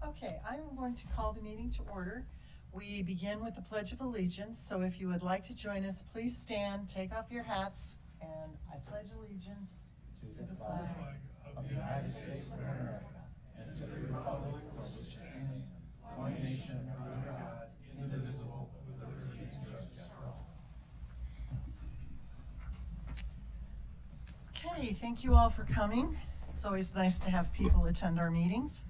Okay, I am going to call the meeting to order. We begin with the Pledge of Allegiance, so if you would like to join us, please stand, take off your hats, and I pledge allegiance to the flag of the United States of America and to the republic for which it stands, one nation under God, indivisible, with liberty and justice for all. Okay, thank you all for coming. It's always nice to have people attend our meetings.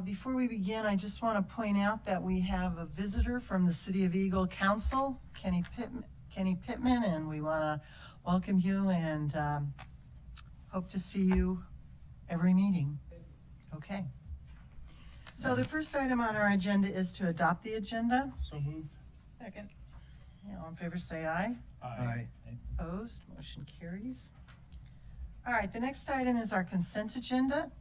Before we begin, I just want to point out that we have a visitor from the City of Eagle Council, Kenny Pittman, and we want to welcome you and hope to see you every meeting. Okay. So the first item on our agenda is to adopt the agenda. So moved. Second. All in favor say aye. Aye. Opposed, motion carries. All right, the next item is our consent agenda.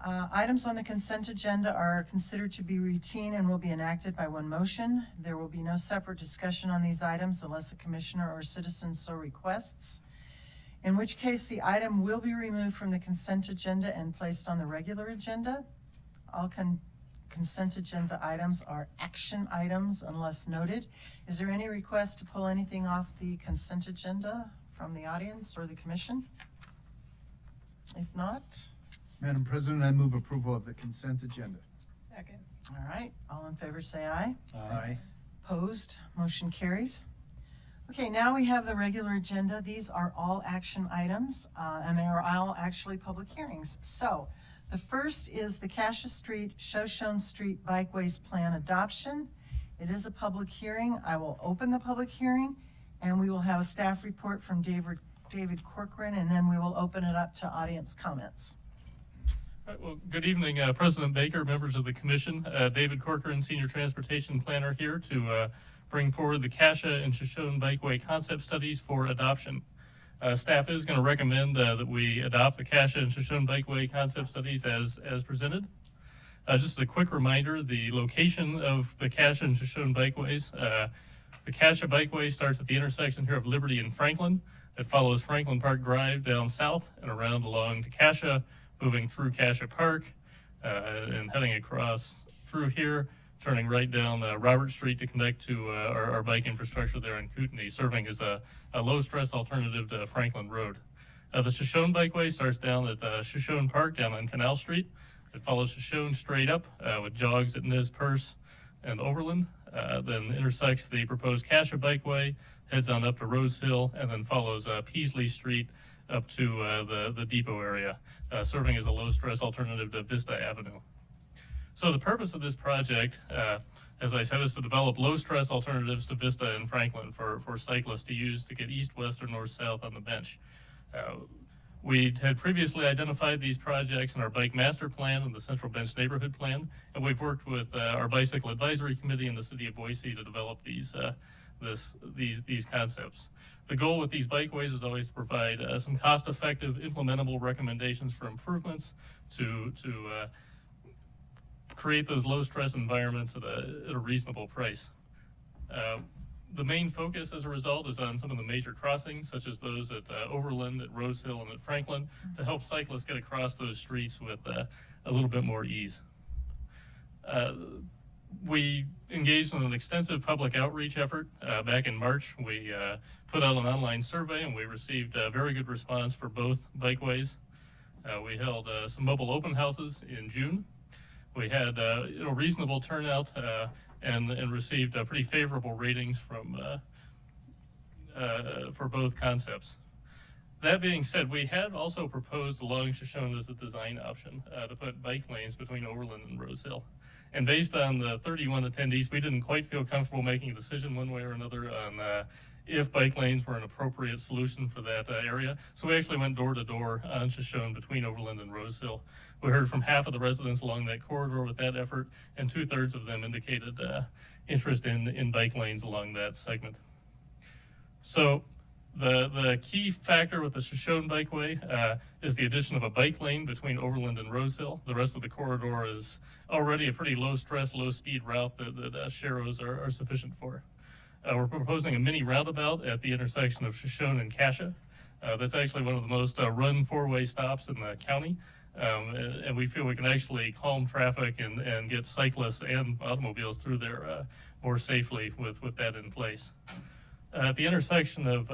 Items on the consent agenda are considered to be routine and will be enacted by one motion. There will be no separate discussion on these items unless a commissioner or citizen so requests, in which case the item will be removed from the consent agenda and placed on the regular agenda. All consent agenda items are action items unless noted. Is there any request to pull anything off the consent agenda from the audience or the commission? If not, Madam President, I move approval of the consent agenda. Second. all right, all in favor say aye. Aye. Opposed, motion carries. Okay, now we have the regular agenda. These are all action items, and they are all actually public hearings. So, the first is the Cassia Street, Shoshone Street Bikeways Plan adoption. It is a public hearing. I will open the public hearing, and we will have a staff report from David Corcoran, and then we will open it up to audience comments. All right, well, good evening, President Baker, members of the commission. David Corcoran, Senior Transportation Planner, here to bring forward the Cassia and Shoshone Bikeway concept studies for adoption. Staff is going to recommend that we adopt the Cassia and Shoshone Bikeway concept studies as presented. Just as a quick reminder, the location of the Cassia and Shoshone Bikeways. The Cassia Bikeway starts at the intersection here of Liberty and Franklin. It follows Franklin Park Drive down south and around along to Cassia, moving through Cassia Park and heading across through here, turning right down Robert Street to connect to our bike infrastructure there in Kootenai, serving as a low-stress alternative to Franklin Road. The Shoshone Bikeway starts down at Shoshone Park down on Canal Street. It follows Shoshone straight up with jogs at Nez Perce and Overland, then intersects the proposed Cassia Bikeway, heads on up to Rose Hill, and then follows Peasley Street up to the depot area, serving as a low-stress alternative to Vista Avenue. So the purpose of this project, as I said, is to develop low-stress alternatives to Vista and Franklin for cyclists to use to get east, west, or north-south on the bench. We had previously identified these projects in our Bike Master Plan and the Central Bench Neighborhood Plan, and we've worked with our Bicycle Advisory Committee in the City of Boise to develop these concepts. The goal with these bikeways is always to provide some cost-effective, implementable recommendations for improvements to create those low-stress environments at a reasonable price. The main focus, as a result, is on some of the major crossings, such as those at Overland, at Rose Hill, and at Franklin, to help cyclists get across those streets with a little bit more ease. We engaged in an extensive public outreach effort back in March. We put out an online survey, and we received a very good response for both bikeways. We held some mobile open houses in June. We had reasonable turnout and received pretty favorable ratings from for both concepts. That being said, we had also proposed along Shoshone as a design option to put bike lanes between Overland and Rose Hill. And based on the 31 attendees, we didn't quite feel comfortable making a decision one way or another on if bike lanes were an appropriate solution for that area. So we actually went door to door on Shoshone between Overland and Rose Hill. We heard from half of the residents along that corridor with that effort, and 2/3 of them indicated interest in bike lanes along that segment. So the key factor with the Shoshone Bikeway is the addition of a bike lane between Overland and Rose Hill. The rest of the corridor is already a pretty low-stress, low-speed route that Sharrows are sufficient for. We're proposing a mini roundabout at the intersection of Shoshone and Cassia. That's actually one of the most run four-way stops in the county. And we feel we can actually calm traffic and get cyclists and automobiles through there more safely with that in place. At the intersection of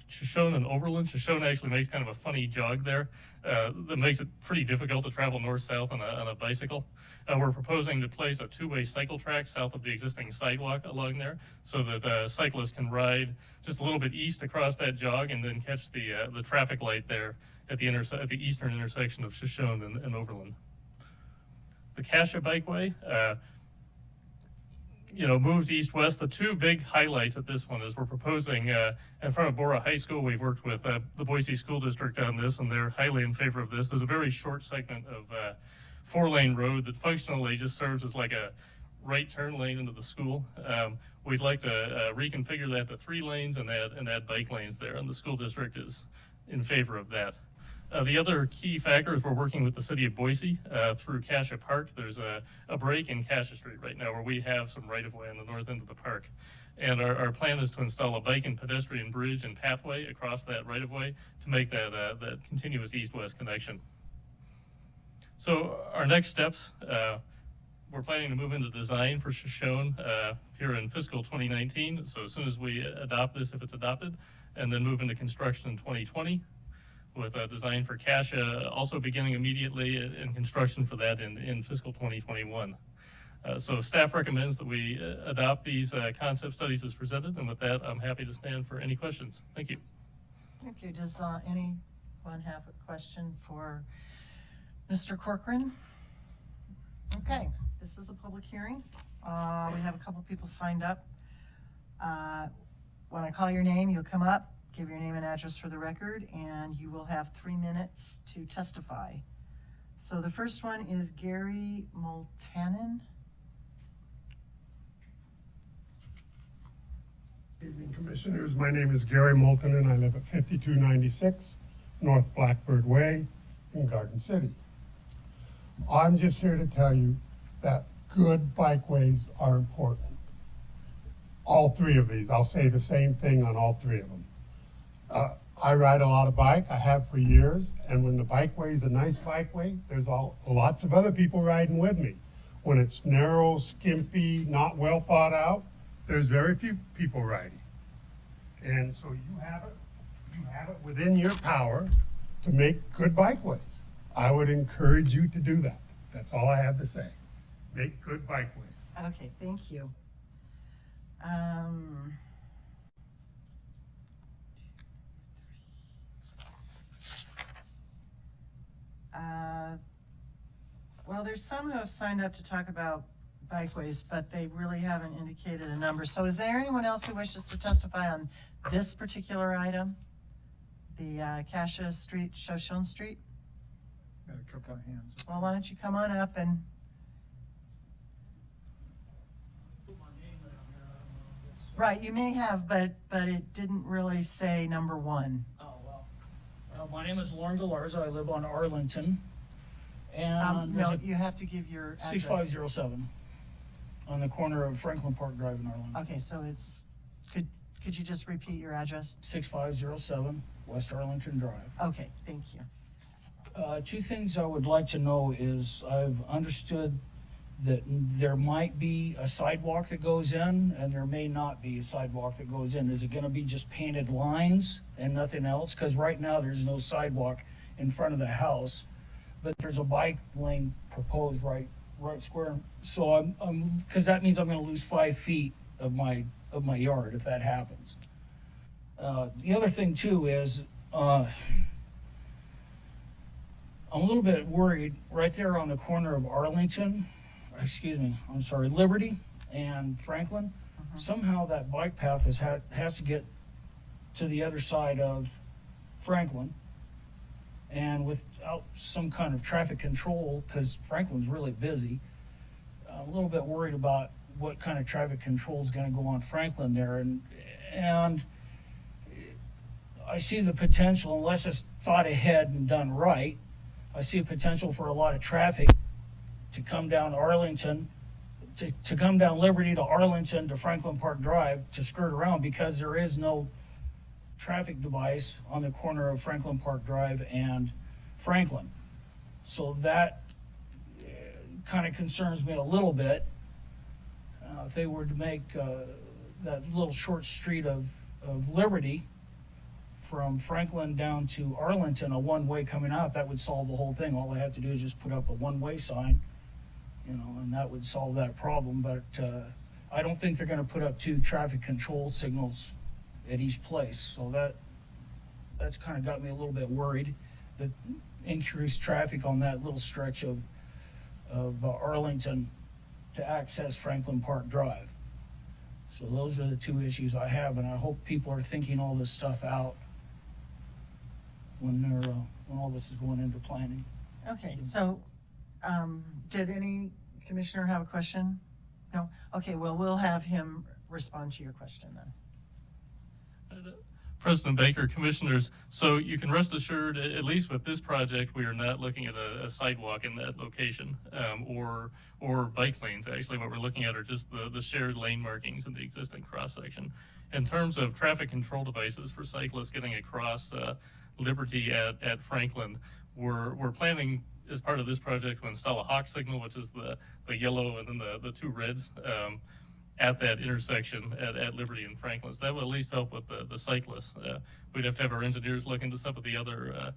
Shoshone and Overland, Shoshone actually makes kind of a funny jog there that makes it pretty difficult to travel north-south on a bicycle. We're proposing to place a two-way cycle track south of the existing sidewalk along there so that cyclists can ride just a little bit east across that jog and then catch the traffic light there at the eastern intersection of Shoshone and Overland. The Cascia Bikeway, moves east-west. The two big highlights at this one is we're proposing in front of Bora High School. We've worked with the Boise School District on this, and they're highly in favor of this. There's a very short segment of 4-lane road that functionally just serves as like a right turn lane into the school. We'd like to reconfigure that to 3 lanes and add bike lanes there, and the school district is in favor of that. The other key factor is we're working with the city of Boise through Cascia Park. There's a break in Cascia Street right now where we have some right-of-way on the north end of the park. And our plan is to install a bike and pedestrian bridge and pathway across that right-of-way to make that continuous east-west connection. So our next steps, we're planning to move into design for Shoshone here in fiscal 2019. So as soon as we adopt this, if it's adopted, and then move into construction in 2020. With a design for Cascia also beginning immediately and construction for that in fiscal 2021. So staff recommends that we adopt these concept studies as presented, and with that, I'm happy to stand for any questions. Thank you. Thank you. Does anyone have a question for Mr. Corcoran? Okay, this is a public hearing. We have a couple people signed up. When I call your name, you'll come up. Give your name and address for the record, and you will have 3 minutes to testify. So the first one is Gary Multanen. Evening, Commissioners. My name is Gary Multanen. I live at 5296 North Blackbird Way in Garden City. I'm just here to tell you that good bikeways are important. All 3 of these, I'll say the same thing on all 3 of them. I ride a lot of bike, I have for years, and when the bikeway is a nice bikeway, there's lots of other people riding with me. When it's narrow, skimpy, not well thought out, there's very few people riding. And so you have it within your power to make good bikeways. I would encourage you to do that. That's all I have to say. Make good bikeways. Okay, thank you. Well, there's some who have signed up to talk about bikeways, but they really haven't indicated a number. So is there anyone else who wishes to testify on this particular item? The Cascia Street, Shoshone Street? Got a couple of hands. Well, why don't you come on up and, right, you may have, but it didn't really say number 1. Oh, well, my name is Lauren Galarza. I live on Arlington. And No, you have to give your address. 6507 on the corner of Franklin Park Drive in Arlington. Okay, so it's, could you just repeat your address? 6507 West Arlington Drive. Okay, thank you. 2 things I would like to know is I've understood that there might be a sidewalk that goes in and there may not be a sidewalk that goes in. Is it going to be just painted lines and nothing else? Because right now there's no sidewalk in front of the house, but there's a bike lane proposed right square. So I'm because that means I'm going to lose 5 feet of my yard if that happens. The other thing too is I'm a little bit worried right there on the corner of Liberty and Franklin. Somehow that bike path has to get to the other side of Franklin, and without some kind of traffic control, because Franklin's really busy, I'm a little bit worried about what kind of traffic control is going to go on Franklin there, and I see the potential, unless it's thought ahead and done right, I see a potential for a lot of traffic to come down Arlington, to come down Liberty to Arlington to Franklin Park Drive to skirt around, because there is no traffic device on the corner of Franklin Park Drive and Franklin. So that kind of concerns me a little bit. If they were to make that little short street of Liberty from Franklin down to Arlington a one-way coming out, that would solve the whole thing. All they have to do is just put up a one-way sign, you know, and that would solve that problem. But I don't think they're going to put up 2 traffic control signals at each place. So that's kind of got me a little bit worried. The increased traffic on that little stretch of Arlington to access Franklin Park Drive. So those are the 2 issues I have, and I hope people are thinking all this stuff out when they're when all this is going into planning. Okay, so, did any commissioner have a question? No? Okay, well, we'll have him respond to your question then. President Baker, commissioners, so you can rest assured, at least with this project, we are not looking at a sidewalk in that location, or bike lanes. Actually, what we're looking at are just the shared lane markings in the existing cross section. In terms of traffic control devices for cyclists getting across Liberty at Franklin, we're planning as part of this project to install a hawk signal, which is the yellow and then the 2 reds. At that intersection at Liberty and Franklin. So that will at least help with the cyclists. We'd have to have our engineers look into some of the other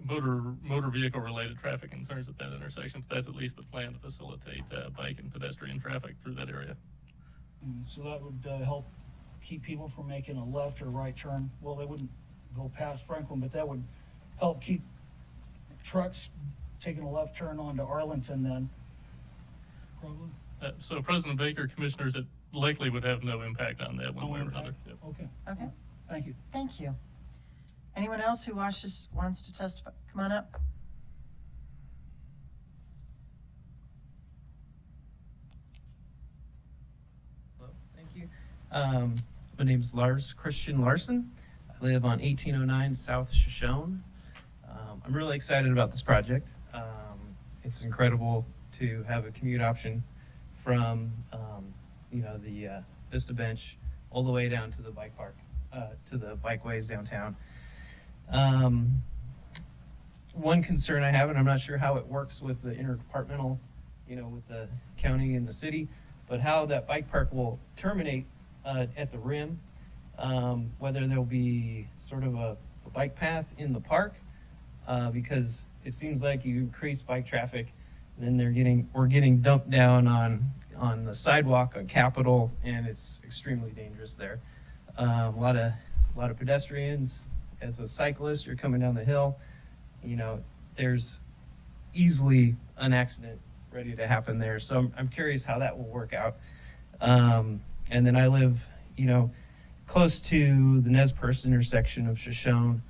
motor vehicle related traffic concerns at that intersection. But that's at least the plan to facilitate bike and pedestrian traffic through that area. So that would help keep people from making a left or right turn. Well, they wouldn't go past Franklin, but that would help keep trucks taking a left turn onto Arlington then. Probably. So President Baker, commissioners, it likely would have no impact on that one way or another. Yep. Okay, Okay, thank you. thank you. Anyone else who wants to testify? Come on up. Hello, thank you. My name's Lars Christian Larson. I live on 1809 South Shoshone. I'm really excited about this project. It's incredible to have a commute option from the Vista Bench all the way down to the bike park, to the bikeways downtown. One concern I have, and I'm not sure how it works with the interdepartmental, with the county and the city, but how that bike park will terminate at the rim, whether there'll be sort of a bike path in the park, because it seems like you increase bike traffic, then we're getting dumped down on the sidewalk on Capitol, and it's extremely dangerous there. A lot of pedestrians. As a cyclist, you're coming down the hill, there's easily an accident ready to happen there. So I'm curious how that will work out. And then I live, close to the Nez Perce intersection of Shoshone,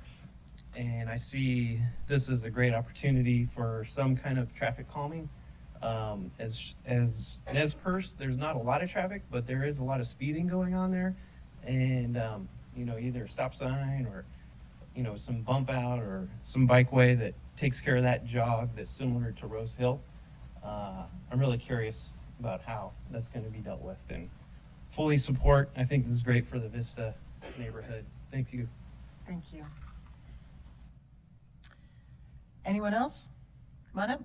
and I see this as a great opportunity for some kind of traffic calming. As Nez Perce, there's not a lot of traffic, but there is a lot of speeding going on there, and either a stop sign or some bump out or some bikeway that takes care of that jog that's similar to Rose Hill. I'm really curious about how that's going to be dealt with, and fully support. I think this is great for the Vista neighborhood. Thank you. Thank you. Anyone else? Come on up.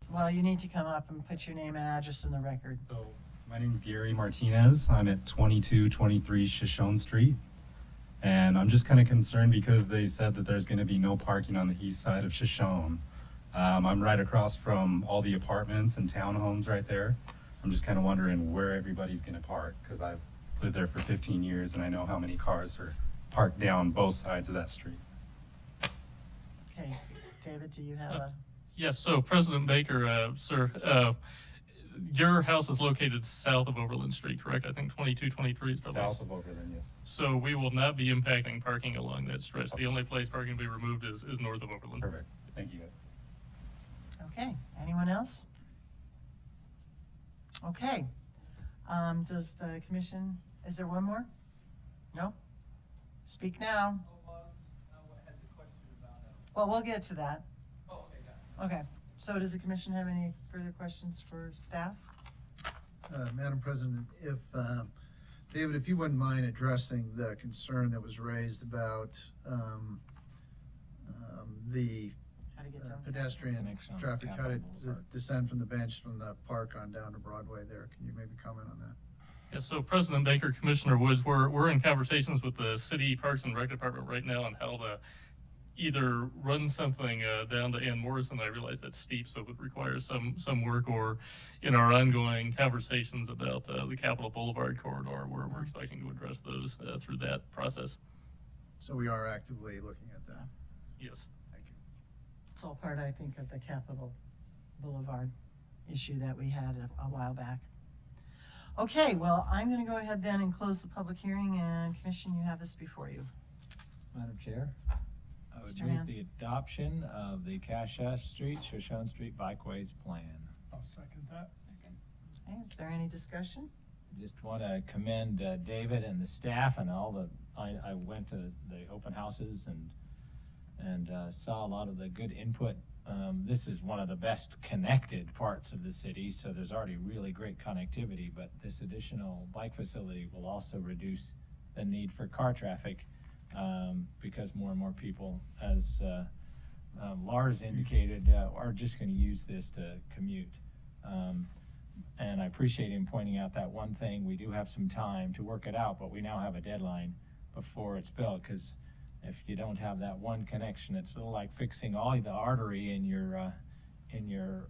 Well, you need to come up and put your name and address in the record. So, my name's Gary Martinez. I'm at 2223 Shoshone Street. And I'm just kind of concerned because they said that there's going to be no parking on the east side of Shoshone. I'm right across from all the apartments and townhomes right there. I'm just kind of wondering where everybody's going to park, because I've lived there for 15 years and I know how many cars are parked down both sides of that street. Okay, David, do you have a? Yes, so President Baker, sir, your house is located south of Overland Street, correct? I think 2223 is probably. South of Overland, yes. So we will not be impacting parking along that stretch. The Awesome. only place parking will be removed is north of Overland. Perfect. Thank you guys. Okay, anyone else? Okay, does the commission, is there one more? No? Speak now. Well, we'll get to that. Okay, so does the commission have any further questions for staff? Madam President, if David, if you wouldn't mind addressing the concern that was raised about the How to get down. pedestrian Connection on traffic, how to Capitol Boulevard. descend from the bench from the park on down to Broadway there. Can you maybe comment on that? Yes, so President Baker, Commissioner Woods, we're in conversations with the city Parks and Rec Department right now on how to either run something down to Ann Morrison. I realize that's steep, so it would require some work, or in our ongoing conversations about the Capitol Boulevard corridor, where we're expecting to address those through that process. So we are actively looking at that. Yes. Thank you. It's all part, I think, of the Capitol Boulevard issue that we had a while back. Okay, well, I'm gonna go ahead then and close the public hearing, and Commission, you have this before you. Madam Chair, I would Mr. move Hance. the adoption of the Cassia Street, Shoshone Street Bikeways Plan. I'll second that. Okay, is there any discussion? Just want to commend David and the staff and all the, I went to the open houses and saw a lot of the good input. This is one of the best connected parts of the city, so there's already really great connectivity, but this additional bike facility will also reduce the need for car traffic, because more and more people, as Lars indicated, are just going to use this to commute. And I appreciate him pointing out that one thing. We do have some time to work it out, but we now have a deadline before it's built, because if you don't have that one connection, it's a little like fixing all the artery in your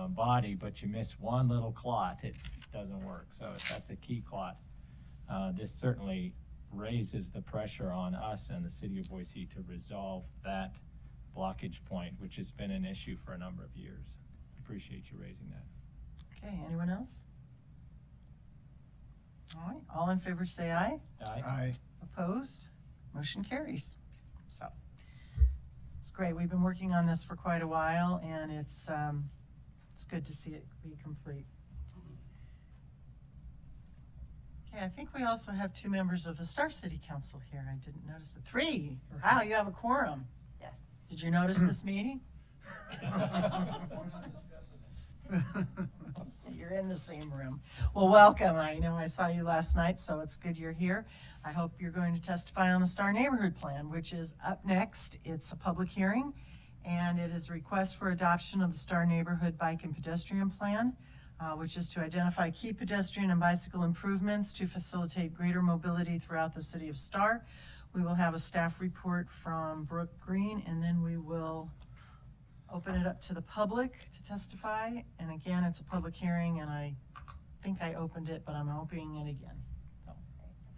body, but you miss one little clot, it doesn't work. So if that's a key clot, this certainly raises the pressure on us and the city of Boise to resolve that blockage point, which has been an issue for a number of years. Appreciate you raising that. Okay, anyone else? All right, all in favor say aye. Aye. Opposed? Motion carries. So, it's great. We've been working on this for quite a while, and it's good to see it be complete. Okay, I think we also have 2 members of the Star City Council here. I didn't notice the 3. Wow, you have a quorum. Yes. Did you notice this meeting? You're in the same room. Well, welcome. I know I saw you last night, so it's good you're here. I hope you're going to testify on the Star Neighborhood Plan, which is up next. It's a public hearing, and it is a request for adoption of the Star Neighborhood Bike and Pedestrian Plan, which is to identify key pedestrian and bicycle improvements to facilitate greater mobility throughout the city of Star. We will have a staff report from Brooke Green, and then we will open it up to the public to testify. And again, it's a public hearing, and I think I opened it, but I'm opening it again. So,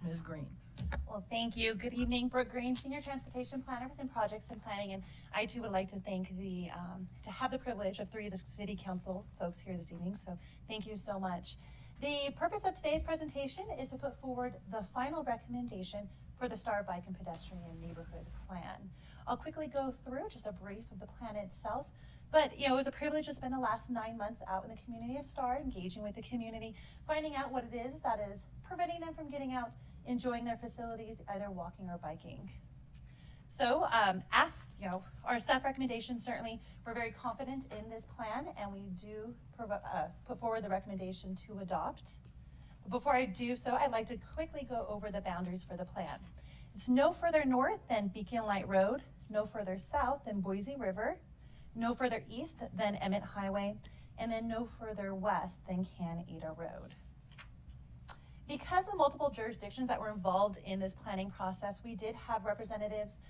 Ms. Green. Well, thank you. Good evening, Brooke Green, Senior Transportation Planner within Projects and Planning, and I too would like to thank to have the privilege of 3 of the City Council folks here this evening, so thank you so much. The purpose of today's presentation is to put forward the final recommendation for the Star Bike and Pedestrian Neighborhood Plan. I'll quickly go through just a brief of the plan itself. But, it was a privilege to spend the last 9 months out in the community of Star, engaging with the community, finding out what it is that is preventing them from getting out, enjoying their facilities, either walking or biking. So, our staff recommendations, certainly, we're very confident in this plan, and we do put forward the recommendation to adopt. But before I do so, I'd like to quickly go over the boundaries for the plan. It's no further north than Beacon Light Road, no further south than Boise River, no further east than Emmett Highway, and then no further west than Can-Ada Road. Because of multiple jurisdictions that were involved in this planning process, we did have representatives.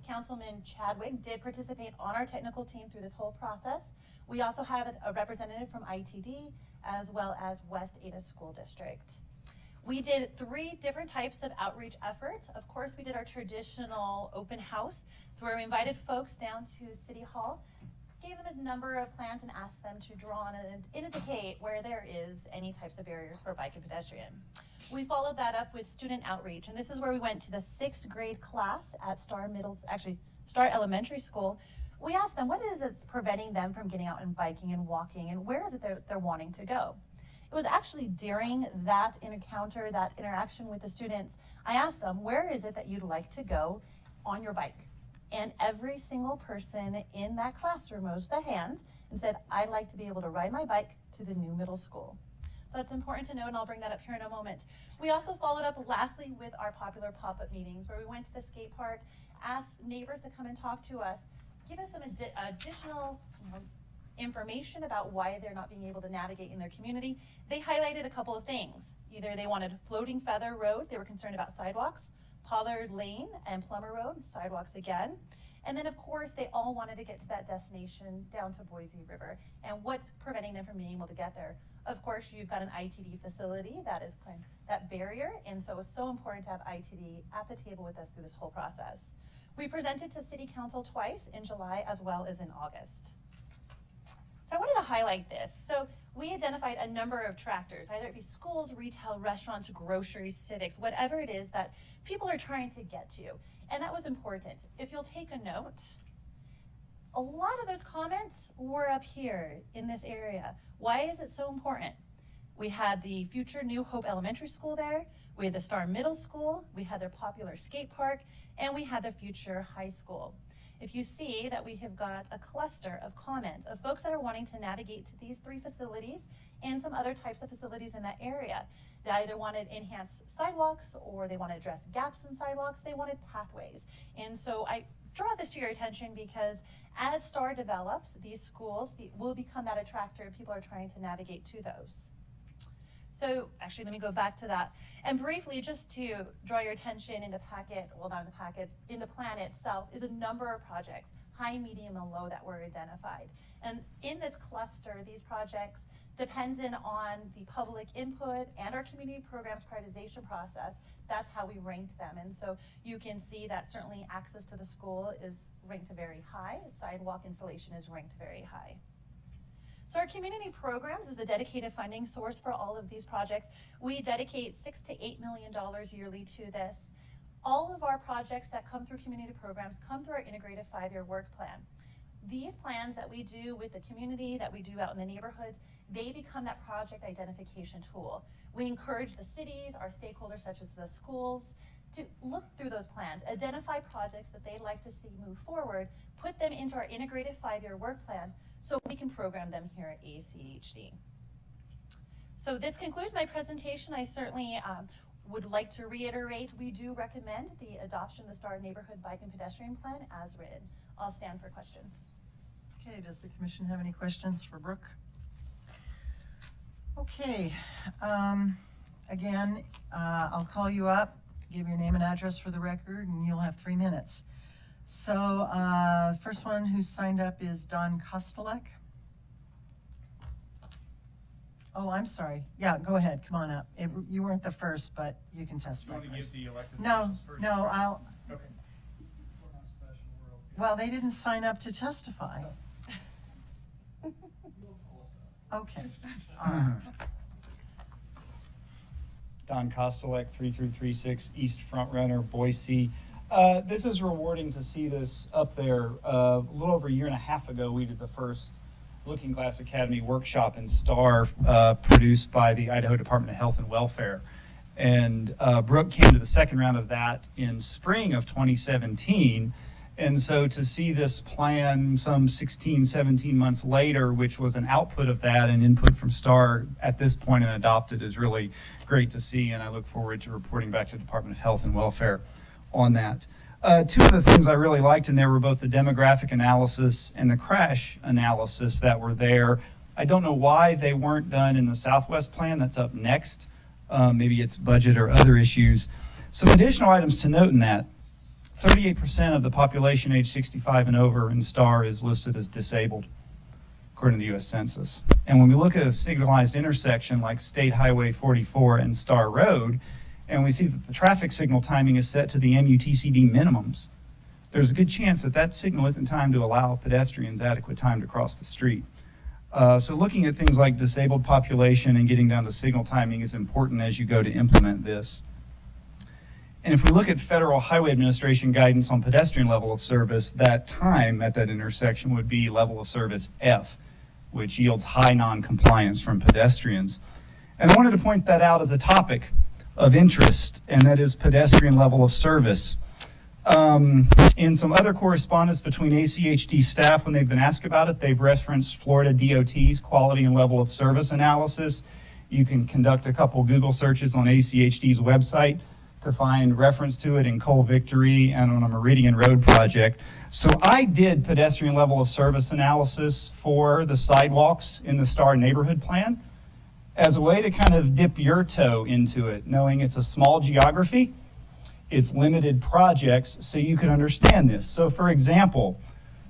Councilman Chadwick did participate on our technical team through this whole process. We also have a representative from ITD as well as West Ada School District. We did 3 different types of outreach efforts. Of course, we did our traditional open house, so where we invited folks down to City Hall, gave them a number of plans and asked them to draw on and indicate where there is any types of barriers for bike and pedestrian. We followed that up with student outreach, and this is where we went to the 6th grade class at Star Elementary School. We asked them what is it's preventing them from getting out and biking and walking, and where is it they're wanting to go. It was actually during that encounter, that interaction with the students, I asked them, where is it that you'd like to go on your bike? And every single person in that classroom raised their hands and said, I'd like to be able to ride my bike to the new middle school. So it's important to know, and I'll bring that up here in a moment. We also followed up lastly with our popular pop-up meetings where we went to the skate park, asked neighbors to come and talk to us, give us some additional information about why they're not being able to navigate in their community. They highlighted a couple of things. Either they wanted Floating Feather Road, they were concerned about sidewalks, Pollard Lane and Plummer Road, sidewalks again. And then of course, they all wanted to get to that destination down to Boise River. And what's preventing them from being able to get there? Of course, you've got an ITD facility that is kind of that barrier. And so it's so important to have ITD at the table with us through this whole process. We presented to City Council twice in July as well as in August. So I wanted to highlight this. So we identified a number of tractors, either it be schools, retail, restaurants, groceries, civics, whatever it is that people are trying to get to. And that was important. If you'll take a note, a lot of those comments were up here in this area. Why is it so important? We had the future New Hope Elementary School there, we had the Star Middle School, we had their popular skate park, and we had the future high school. If you see that we have got a cluster of comments of folks that are wanting to navigate to these three facilities and some other types of facilities in that area. They either wanted enhanced sidewalks or they want to address gaps in sidewalks, they wanted pathways. And so I draw this to your attention because as STAR develops, these schools will become that attractor and people are trying to navigate to those. So actually, let me go back to that. And briefly, just to draw your attention in the packet, well, not in the packet, in the plan itself is a number of projects, high, medium, and low that were identified. And in this cluster, these projects, dependent on the public input and our community programs prioritization process, that's how we ranked them. And so you can see that certainly access to the school is ranked very high. Sidewalk installation is ranked very high. So our community programs is the dedicated funding source for all of these projects. We dedicate $6 to $8 million yearly to this. All of our projects that come through community programs come through our integrated 5-year work plan. These plans that we do with the community, that we do out in the neighborhoods, they become that project identification tool. We encourage the cities, our stakeholders such as the schools, to look through those plans, identify projects that they'd like to see move forward, put them into our integrated 5-year work plan so we can program them here at ACHD. So this concludes my presentation. I certainly would like to reiterate, we do recommend the adoption of the STAR Neighborhood Bike and Pedestrian Plan as written. I'll stand for questions. Okay, does the commission have any questions for Brooke? Okay, again, I'll call you up, give your name and address for the record, and you'll have 3 minutes. So, first one who's signed up is Don Kostelek. Oh, I'm sorry. Yeah, go ahead, come on up. You weren't the first, but you can testify first. the elected No, officials first? no, I'll, Okay. well, they didn't sign up to testify. Okay, all right. Don Kostelek, 3336 East Front Runner, Boise. This is rewarding to see this up there. A little over a year and a half ago, we did the first Looking Glass Academy workshop in STAR produced by the Idaho Department of Health and Welfare. And Brooke came to the second round of that in spring of 2017. And so to see this plan some 16, 17 months later, which was an output of that and input from STAR at this point and adopted, is really great to see. And I look forward to reporting back to the Department of Health and Welfare on that. Two of the things I really liked in there were both the demographic analysis and the crash analysis that were there. I don't know why they weren't done in the Southwest plan. That's up next. Maybe it's budget or other issues. Some additional items to note in that. 38% of the population age 65 and over in STAR is listed as disabled, according to the U.S. Census. And when we look at a signalized intersection like State Highway 44 and STAR Road, and we see that the traffic signal timing is set to the MUTCD minimums, there's a good chance that that signal isn't timed to allow pedestrians adequate time to cross the street. So looking at things like disabled population and getting down to signal timing is important as you go to implement this. And if we look at Federal Highway Administration guidance on pedestrian level of service, that time at that intersection would be level of service F, which yields high non-compliance from pedestrians. And I wanted to point that out as a topic of interest, and that is pedestrian level of service. In some other correspondence between ACHD staff, when they've been asked about it, they've referenced Florida DOT's quality and level of service analysis You can conduct a couple Google searches on ACHD's website to find reference to it in Cole Victory and on a Meridian Road project. So I did pedestrian level of service analysis for the sidewalks in the Star Neighborhood Plan as a way to kind of dip your toe into it, knowing it's a small geography, it's limited projects, so you can understand this. So for example,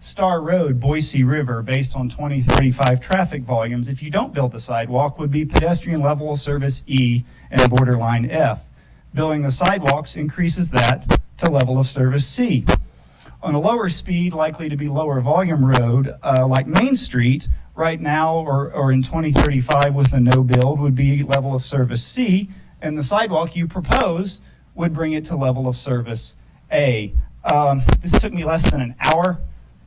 Star Road, Boise River, based on 2035 traffic volumes, if you don't build the sidewalk, would be pedestrian level of service E and borderline F. Building the sidewalks increases that to level of service C. On a lower speed, likely to be lower volume road, like Main Street, right now or in 2035 with a no build would be level of service C, and the sidewalk you propose would bring it to level of service A. This took me less than an hour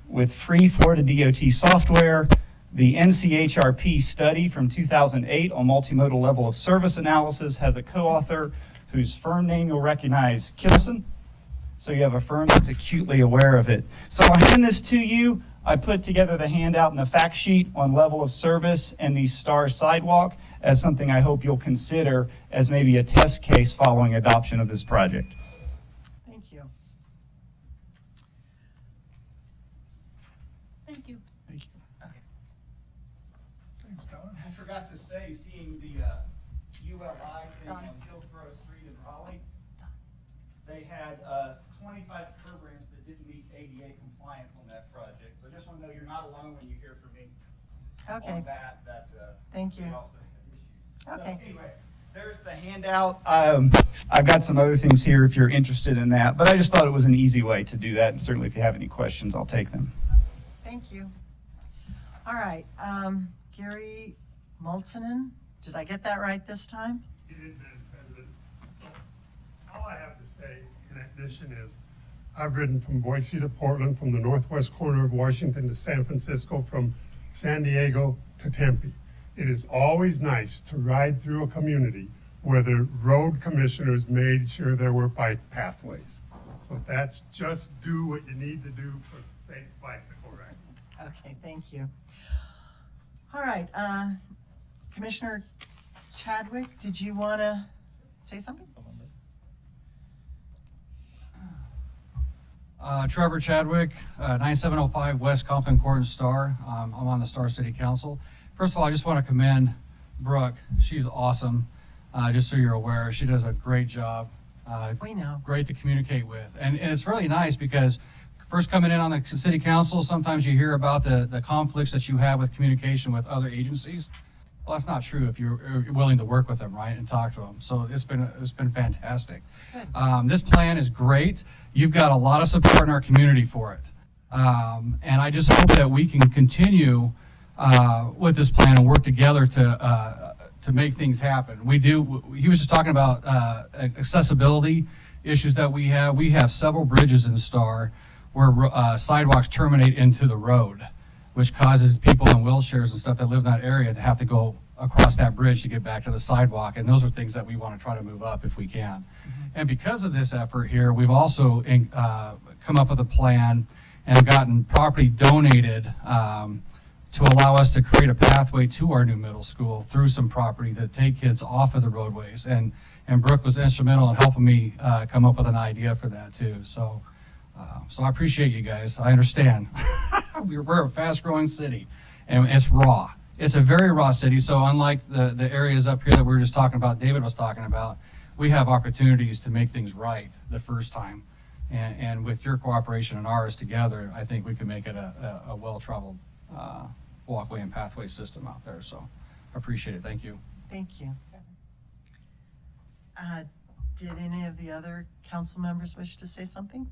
with free Florida DOT software. The NCHRP study from 2008 on multimodal level of service analysis has a co-author whose firm name you'll recognize, Killison. So you have a firm that's acutely aware of it. So I'll hand this to you. I put together the handout and the fact sheet on level of service and the Star sidewalk as something I hope you'll consider as maybe a test case following adoption of this project. Thank you. Thank you. I forgot to say, seeing the ULI thing on Hillsborough Street in Raleigh, they had 25 programs that didn't meet ADA compliance on that project. So I just want to know you're not alone when you hear from me Okay, on that. Thank you. we also have issues. Okay. So anyway, there's the handout. I've got some other things here if you're interested in that, but I just thought it was an easy way to do that. And certainly if you have any questions, I'll take them. thank you. All right, Gary Multanen, did I get that right this time? You did, Madam President. So all I have to say in addition is, I've ridden from Boise to Portland, from the northwest corner of Washington to San Francisco, from San Diego to Tempe. It is always nice to ride through a community where the road commissioners made sure there were bike pathways. So that's just do what you need to do for safe bicycle riding. Okay, thank you. All right, Commissioner Chadwick, did you want to say something? Trevor Chadwick, 9705 West Compton Court and Star. I'm on the Star City Council. First of all, I just want to commend Brooke. She's awesome. Just so you're aware, she does a great job. We know. Great to communicate with. And it's really nice because first coming in on the city council, sometimes you hear about the conflicts that you have with communication with other agencies. Well, that's not true if you're willing to work with them, right, and talk to them. So it's been fantastic. This plan is great. You've got a lot of support in our community for it. And I just hope that we can continue with this plan and work together to make things happen. He was just talking about accessibility issues that we have. We have several bridges in Star where sidewalks terminate into the road, which causes people in wheelchairs and stuff that live in that area to have to go across that bridge to get back to the sidewalk. And those are things that we want to try to move up if we can. And because of this effort here, we've also come up with a plan and gotten property donated to allow us to create a pathway to our new middle school through some property to take kids off of the roadways. And Brooke was instrumental in helping me come up with an idea for that too. So I appreciate you guys. I understand. We're a fast-growing city, and it's raw. It's a very raw city, so unlike the areas up here that we were just talking about, David was talking about, we have opportunities to make things right the first time. And with your cooperation and ours together, I think we can make it a well-traveled walkway and pathway system out there. So I appreciate it. Thank you. Thank you. Did any of the other council members wish to say something?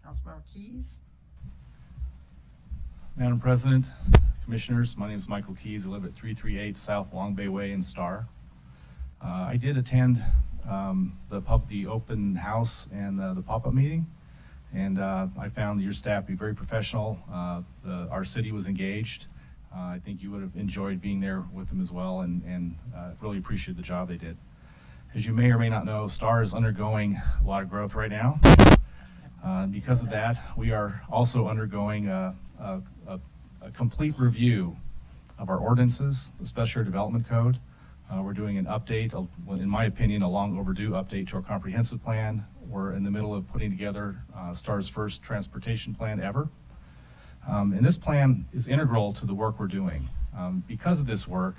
Councilmember Keys? Madam President, Commissioners, my name is Michael Keys. I live at 338 South Long Bay Way in Star. I did attend the open house and the pop-up meeting, and I found your staff to be very professional. Our city was engaged. I think you would have enjoyed being there with them as well, and really appreciate the job they did. As you may or may not know, Star is undergoing a lot of growth right now. Because of that, we are also undergoing a complete review of our ordinances, the Special Area Development Code. We're doing an update, in my opinion, a long overdue update to our comprehensive plan. We're in the middle of putting together STAR's first transportation plan ever. And this plan is integral to the work we're doing. Because of this work,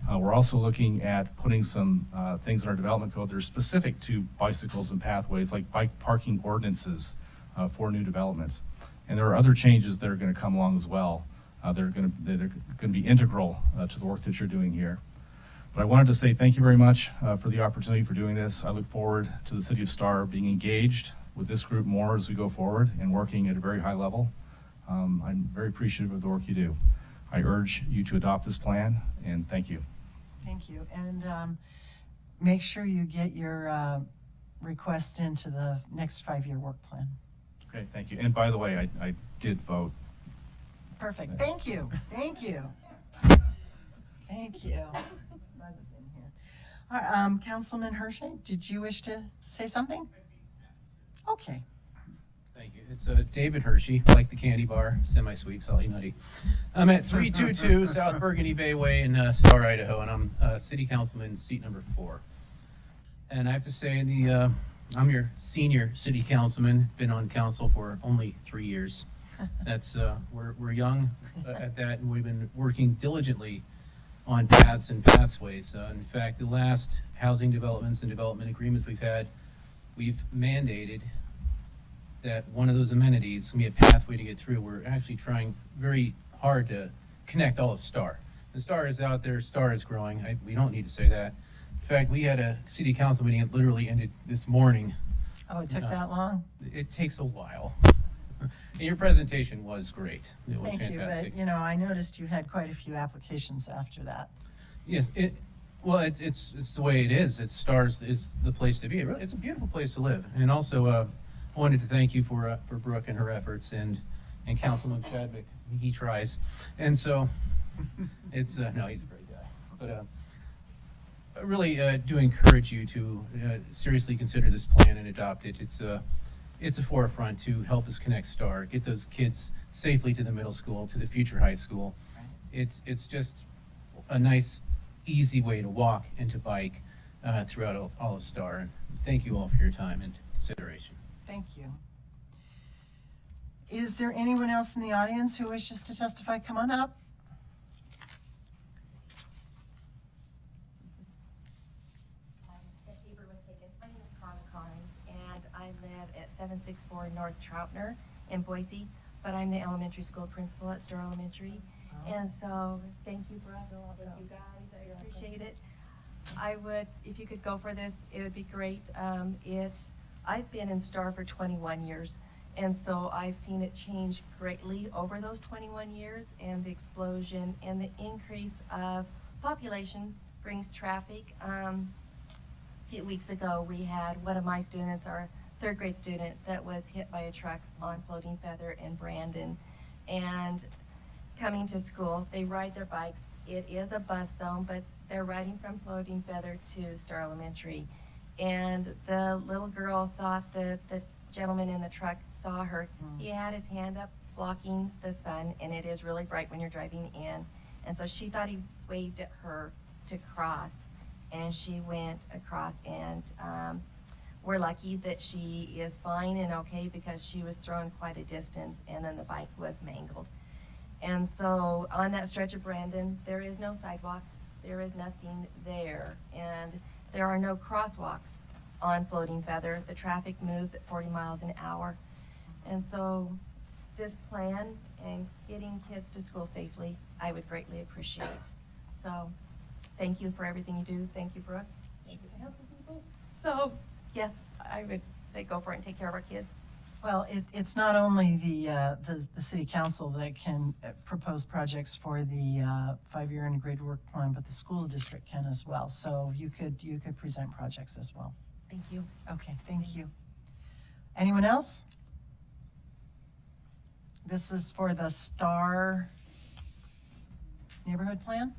we're also looking at putting some things in our development code that are specific to bicycles and pathways, like bike parking ordinances for new development. And there are other changes that are going to come along as well that are going to be integral to the work that you're doing here. But I wanted to say thank you very much for the opportunity for doing this. I look forward to the City of Star being engaged with this group more as we go forward and working at a very high level. I'm very appreciative of the work you do. I urge you to adopt this plan, and thank you. Thank you. And make sure you get your request into the next 5-year work plan. Okay, thank you. And by the way, I did vote. Perfect. Thank you. Thank you. Thank you. That is in here. All right, Councilman Hershey, did you wish to say something? Okay. Thank you. It's David Hershey, like the candy bar, semi-sweet, salty, nutty. I'm at 322 South Burgundy Bay Way in Star, Idaho, and I'm City Councilman, seat number 4. And I have to say, I'm your senior City Councilman, been on council for only 3 years. That's we're young at that, and we've been working diligently on paths and pathways. In fact, the last housing developments and development agreements we've mandated that one of those amenities can be a pathway to get through. We're actually trying very hard to connect all of Star. The Star is out there, Star is growing. We don't need to say that. In fact, we had a city council meeting that literally ended this morning. Oh, it took that long? It takes a while. And your presentation was great. It was Thank you, fantastic. but I noticed you had quite a few applications after that. Yes, it's the way it is. It's Stars is the place to be. It's a beautiful place to live. And also, I wanted to thank you for Brooke and her efforts, and Councilman Chadwick. He tries, and so it's no, he's a great guy. But I really do encourage you to seriously consider this plan and adopt it. It's a forefront to help us connect Star, get those kids safely to the middle school, to the future high school. It's just a nice, easy way to walk and to bike throughout all of Star. And thank you all for your time and consideration. Thank you. Is there anyone else in the audience who wishes to testify? Come on up. My name is Carla Carnes, and I live at 764 North Troutner in Boise, but I'm the elementary school principal at Star Elementary. And so, thank you, Brooke. Thank you, guys. I appreciate it. I would, if you could go for this, it would be great. I've been in Star for 21 years, and so I've seen it change greatly over those 21 years, and the explosion and the increase of population brings traffic. A few weeks ago, we had one of my students, our 3rd grade student, that was hit by a truck on Floating Feather in Brandon. And coming to school, they ride their bikes. It is a bus zone, but they're riding from Floating Feather to Star Elementary. And the little girl thought that the gentleman in the truck saw her. He had his hand up blocking the sun, and it is really bright when you're driving in. And so she thought he waved at her to cross, and she went across, and we're lucky that she is fine and okay, because she was thrown quite a distance, and then the bike was mangled. And so on that stretch of Brandon, there is no sidewalk, there is nothing there, and there are no crosswalks on Floating Feather. The traffic moves at 40 miles an hour. And so this plan and getting kids to school safely, I would greatly appreciate. So thank you for everything you do. Thank you, Brooke. Thank you for helping people. So yes, I would say go for it and take care of our kids. Well, it's not only the city council that can propose projects for the 5-year integrated work plan, but the school district can as well. So you could present projects as well. Thank you. Okay, thank you. Anyone else? This is for the Star neighborhood plan.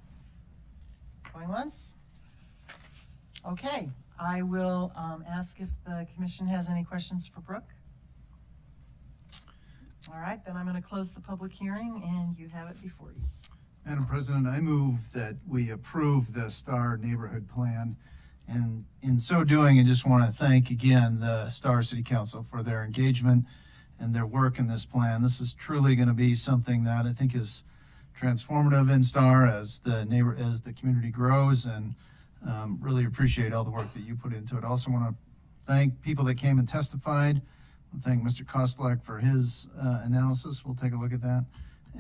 Going once? Okay, I will ask if the commission has any questions for Brooke. All right, then I'm going to close the public hearing, and you have it before you. Madam President, I move that we approve the Star Neighborhood Plan. And in so doing, I just want to thank again the Star City Council for their engagement and their work in this plan. This is truly going to be something that I think is transformative in Star as the community grows, and really appreciate all the work that you put into it. Also want to thank people that came and testified. I thank Mr. Kostelek for his analysis. We'll take a look at that.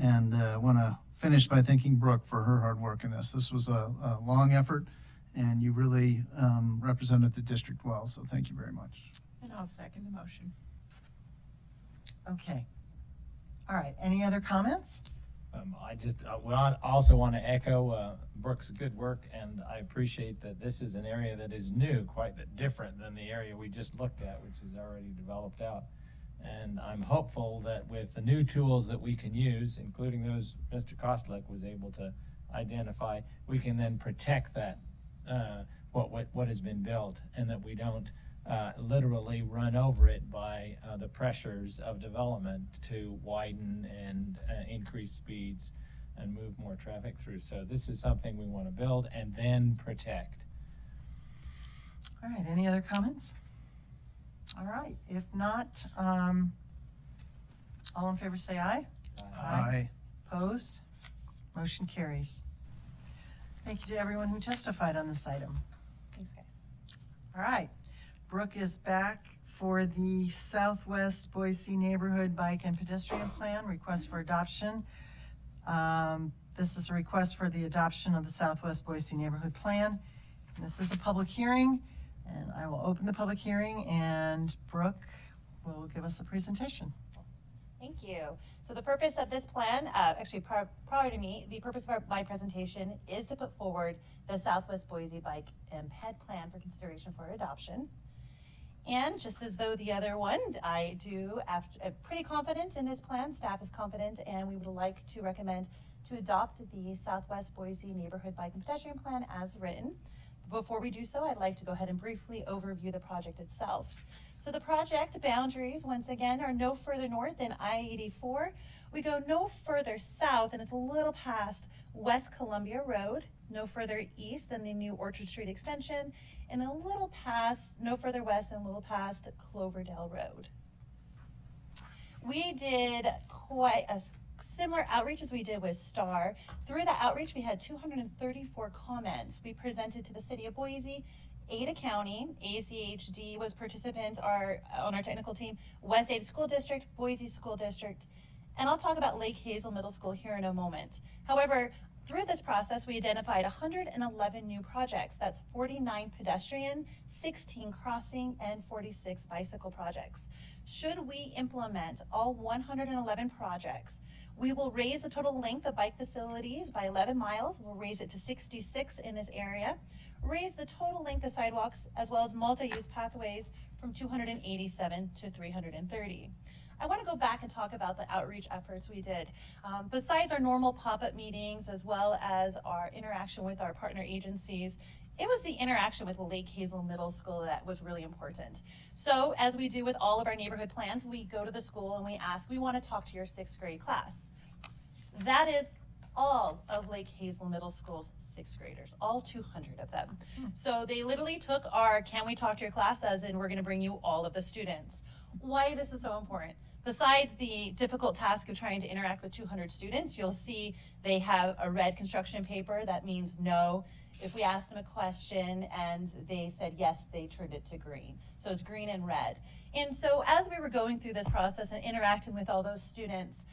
And want to finish by thanking Brooke for her hard work in this. This was a long effort, and you really represented the district well, so thank you very much. And I'll second the motion. Okay. All right, any other comments? I also want to echo Brooke's good work, and I appreciate that this is an area that is new, quite a bit different than the area we just looked at, which is already developed out. And I'm hopeful that with the new tools that we can use, including those Mr. Kostelek was able to identify, we can then protect that, what has been built, and that we don't literally run over it by the pressures of development to widen and increase speeds and move more traffic through. So this is something we want to build and then protect. All right, any other comments? All right, if not, all in favor say aye. Aye. Opposed? Motion carries. Thank you to everyone who testified on this item. Thanks, guys. All right, Brooke is back for the Southwest Boise Neighborhood Bike and Pedestrian Plan, request for adoption. This is a request for the adoption of the Southwest Boise Neighborhood Plan. And this is a public hearing, and I will open the public hearing, and Brooke will give us a presentation. Thank you. So the purpose of this plan, actually prior to me, the purpose of my presentation is to put forward the Southwest Boise Bike and Ped Plan for consideration for adoption. And just as though the other one, I'm pretty confident in this plan, staff is confident, and we would like to recommend to adopt the Southwest Boise Neighborhood Bike and Pedestrian Plan as written. Before we do so, I'd like to go ahead and briefly overview the project itself. So the project boundaries, once again, are no further north than I-84. We go no further south, and it's a little past West Columbia Road, no further east than the new Orchard Street extension, and a little past, no further west and a little past Cloverdale Road. We did quite a similar outreach as we did with Star. Through that outreach, we had 234 comments. We presented to the city of Boise, Ada County, ACHD was participants on our technical team, West Ada School District, Boise School District, and I'll talk about Lake Hazel Middle School here in a moment. However, through this process, we identified 111 new projects. That's 49 pedestrian, 16 crossing, and 46 bicycle projects. Should we implement all 111 projects, we will raise the total length of bike facilities by 11 miles. We'll raise it to 66 in this area. Raise the total length of sidewalks as well as multi-use pathways from 287 to 330. I want to go back and talk about the outreach efforts we did. Besides our normal pop-up meetings as well as our interaction with our partner agencies, it was the interaction with Lake Hazel Middle School that was really important. So as we do with all of our neighborhood plans, we go to the school and we ask, we want to talk to your 6th grade class. That is all of Lake Hazel Middle School's 6th graders, all 200 of them. So they literally took our "can we talk to your class" as in we're going to bring you all of the students. Why this is so important? Besides the difficult task of trying to interact with 200 students, you'll see they have a red construction paper. That means no. If we asked them a question and they said yes, they turned it to green. So it's green and red. And so as we were going through this process and interacting with all those students,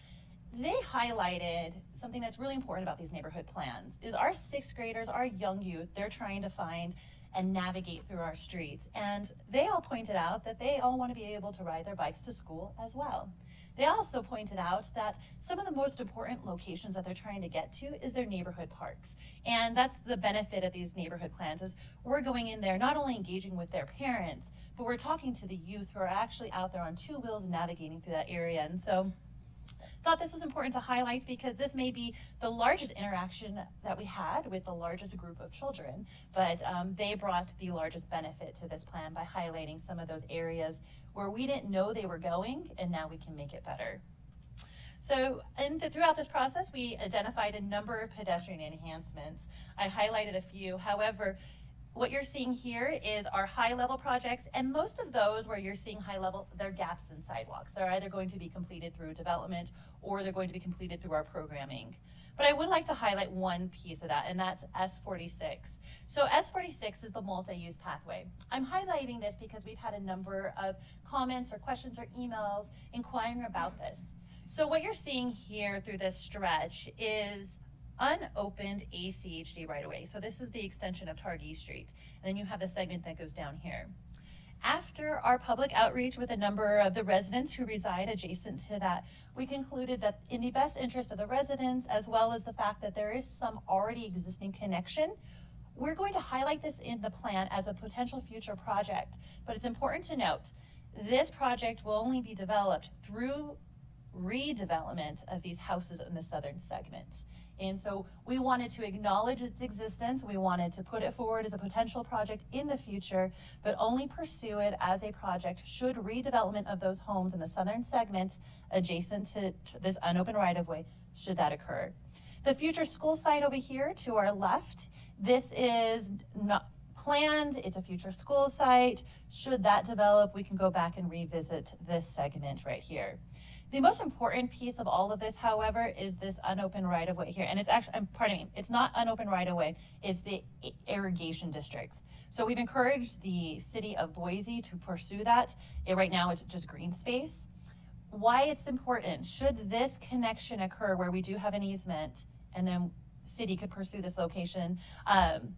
they highlighted something that's really important about these neighborhood plans is our 6th graders, our young youth, they're trying to find and navigate through our streets. And they all pointed out that they all want to be able to ride their bikes to school as well. They also pointed out that some of the most important locations that they're trying to get to is their neighborhood parks. And that's the benefit of these neighborhood plans is we're going in there, not only engaging with their parents, but we're talking to the youth who are actually out there on 2 wheels navigating through that area. And so thought this was important to highlight because this may be the largest interaction that we had with the largest group of children, but they brought the largest benefit to this plan by highlighting some of those areas where we didn't know they were going, and now we can make it better. So throughout this process, we identified a number of pedestrian enhancements. I highlighted a few. However, what you're seeing here is our high-level projects, and most of those where you're seeing high-level, they're gaps in sidewalks. They're either going to be completed through development or they're going to be completed through our programming. But I would like to highlight one piece of that, and that's S46. So S46 is the multi-use pathway. I'm highlighting this because we've had a number of comments or questions or emails inquiring about this. So what you're seeing here through this stretch is unopened ACHD right away. So this is the extension of Targhee Street. And then you have the segment that goes down here. After our public outreach with a number of the residents who reside adjacent to that, we concluded that in the best interest of the residents, as well as the fact that there is some already existing connection, we're going to highlight this in the plan as a potential future project. But it's important to note, this project will only be developed through redevelopment of these houses in the southern segment. And so we wanted to acknowledge its existence. We wanted to put it forward as a potential project in the future, but only pursue it as a project should redevelopment of those homes in the southern segment adjacent to this unopened right-of-way, should that occur. The future school site over here to our left, this is not planned, it's a future school site. Should that develop, we can go back and revisit this segment right here. The most important piece of all of this, however, is this unopened right-of-way here. And it's actually, pardon me, it's not unopened right-of-way, it's the irrigation districts. So we've encouraged the city of Boise to pursue that. Right now, it's just green space. Why it's important, should this connection occur where we do have an easement and then city could pursue this location,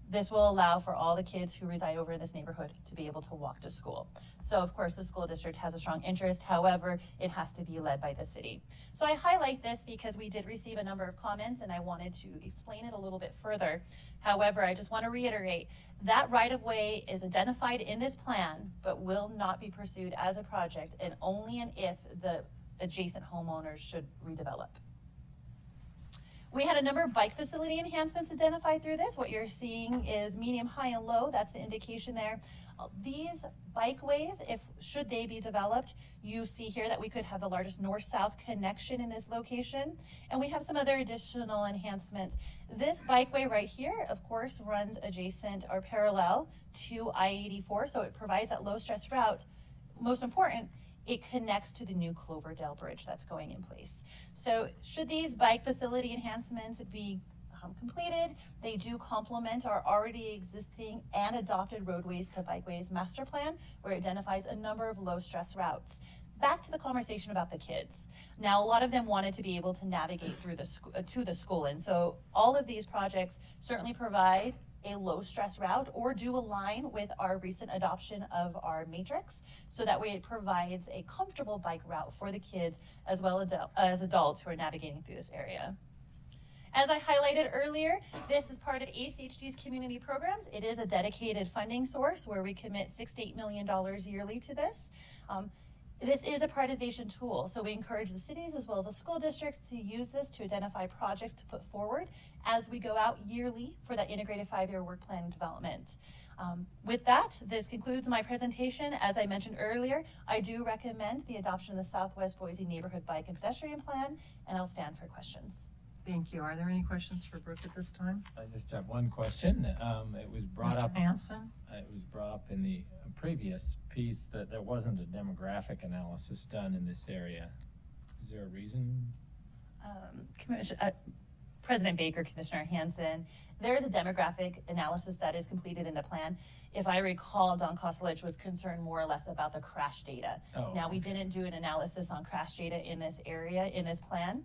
this will allow for all the kids who reside over in this neighborhood to be able to walk to school. So of course the school district has a strong interest, however, it has to be led by the city. So I highlight this because we did receive a number of comments and I wanted to explain it a little bit further. However, I just want to reiterate that right-of-way is identified in this plan, but will not be pursued as a project, and only and if the adjacent homeowners should redevelop. We had a number of bike facility enhancements identified through this. What you're seeing is medium, high, and low. That's the indication there. These bikeways, should they be developed, you see here that we could have the largest north-south connection in this location. And we have some other additional enhancements. This bikeway right here, of course, runs adjacent or parallel to I-84, so it provides that low-stress route. Most important, it connects to the new Cloverdale Bridge that's going in place. So should these bike facility enhancements be completed, they do complement our already existing and adopted roadways to bikeways master plan, where it identifies a number of low stress routes. Back to the conversation about the kids. Now, a lot of them wanted to be able to navigate through to the school, and so all of these projects certainly provide a low stress route or do align with our recent adoption of our matrix, so that way it provides a comfortable bike route for the kids as well as adults who are navigating through this area. As I highlighted earlier, this is part of ACHD's community programs. It is a dedicated funding source where we commit $6 to $8 million yearly to this. This is a prioritization tool, so we encourage the cities as well as the school districts to use this to identify projects to put forward as we go out yearly for that integrated 5-year work plan development. With that, this concludes my presentation. As I mentioned earlier, I do recommend the adoption of the Southwest Boise Neighborhood Bike and Pedestrian Plan, and I'll stand for questions. Thank you. Are there any questions for Brooke at this time? I just have one question. It was brought up. Mr. Hanson? It was brought up in the previous piece that there wasn't a demographic analysis done in this area. Is there a reason? President Baker, Commissioner Hanson, there is a demographic analysis that is completed in the plan. If I recall, Don Kostelich was concerned more or less about the crash data. Now, we didn't do an analysis on crash data in this area, in this plan.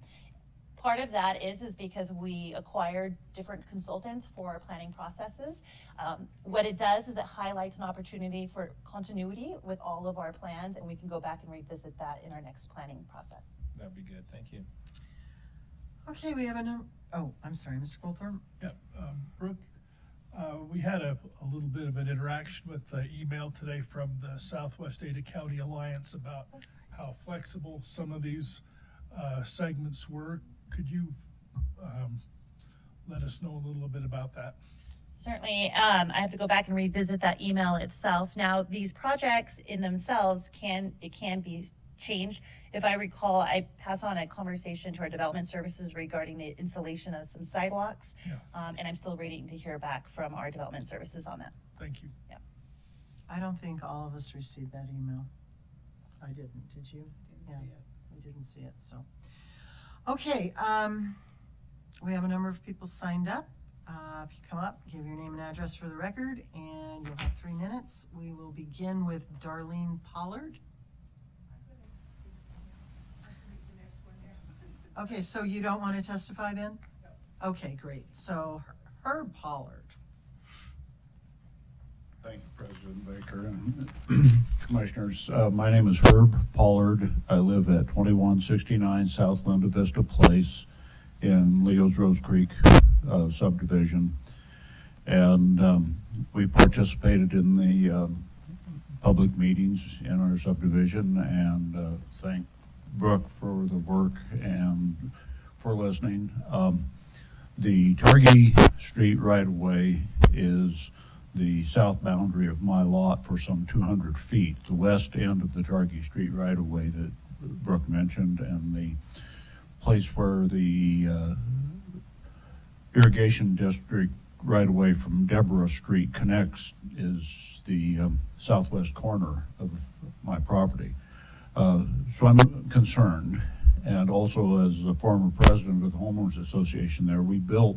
Part of that is because we acquired different consultants for our planning processes. What it does is it highlights an opportunity for continuity with all of our plans, and we can go back and revisit that in our next planning process. That'd be good. Thank you. Okay, we have I'm sorry, Mr. Goldthorpe? Yeah, Brooke, we had a little bit of an interaction with email today from the Southwest Ada County Alliance about how flexible some of these segments were. Could you let us know a little bit about that? Certainly, I have to go back and revisit that email itself. Now, these projects in themselves can be change. If I recall, I passed on a conversation to our development services regarding the installation of some sidewalks. And I'm still waiting to hear back from our development services on that. Thank you. I don't think all of us received that email. I didn't, did you? Yeah, we didn't see it, so. Okay, we have a number of people signed up. If you come up, give your name and address for the record, and you'll have 3 minutes. We will begin with Darlene Pollard. Okay, so you don't want to testify then? Okay, great. So Herb Pollard. Thank you, President Baker and Commissioners. My name is Herb Pollard. I live at 2169 South Linda Vista Place in Leo's Rose Creek subdivision. And we participated in the public meetings in our subdivision, and thank Brooke for the work and for listening. The Targhee Street right-of-way is the south boundary of my lot for some 200 feet, the west end of the Targhee Street right-of-way that Brooke mentioned, and the place where the irrigation district right-of-way from Deborah Street connects is the southwest corner of my property. So I'm concerned, and also as a former president of the Homeowners Association there, we built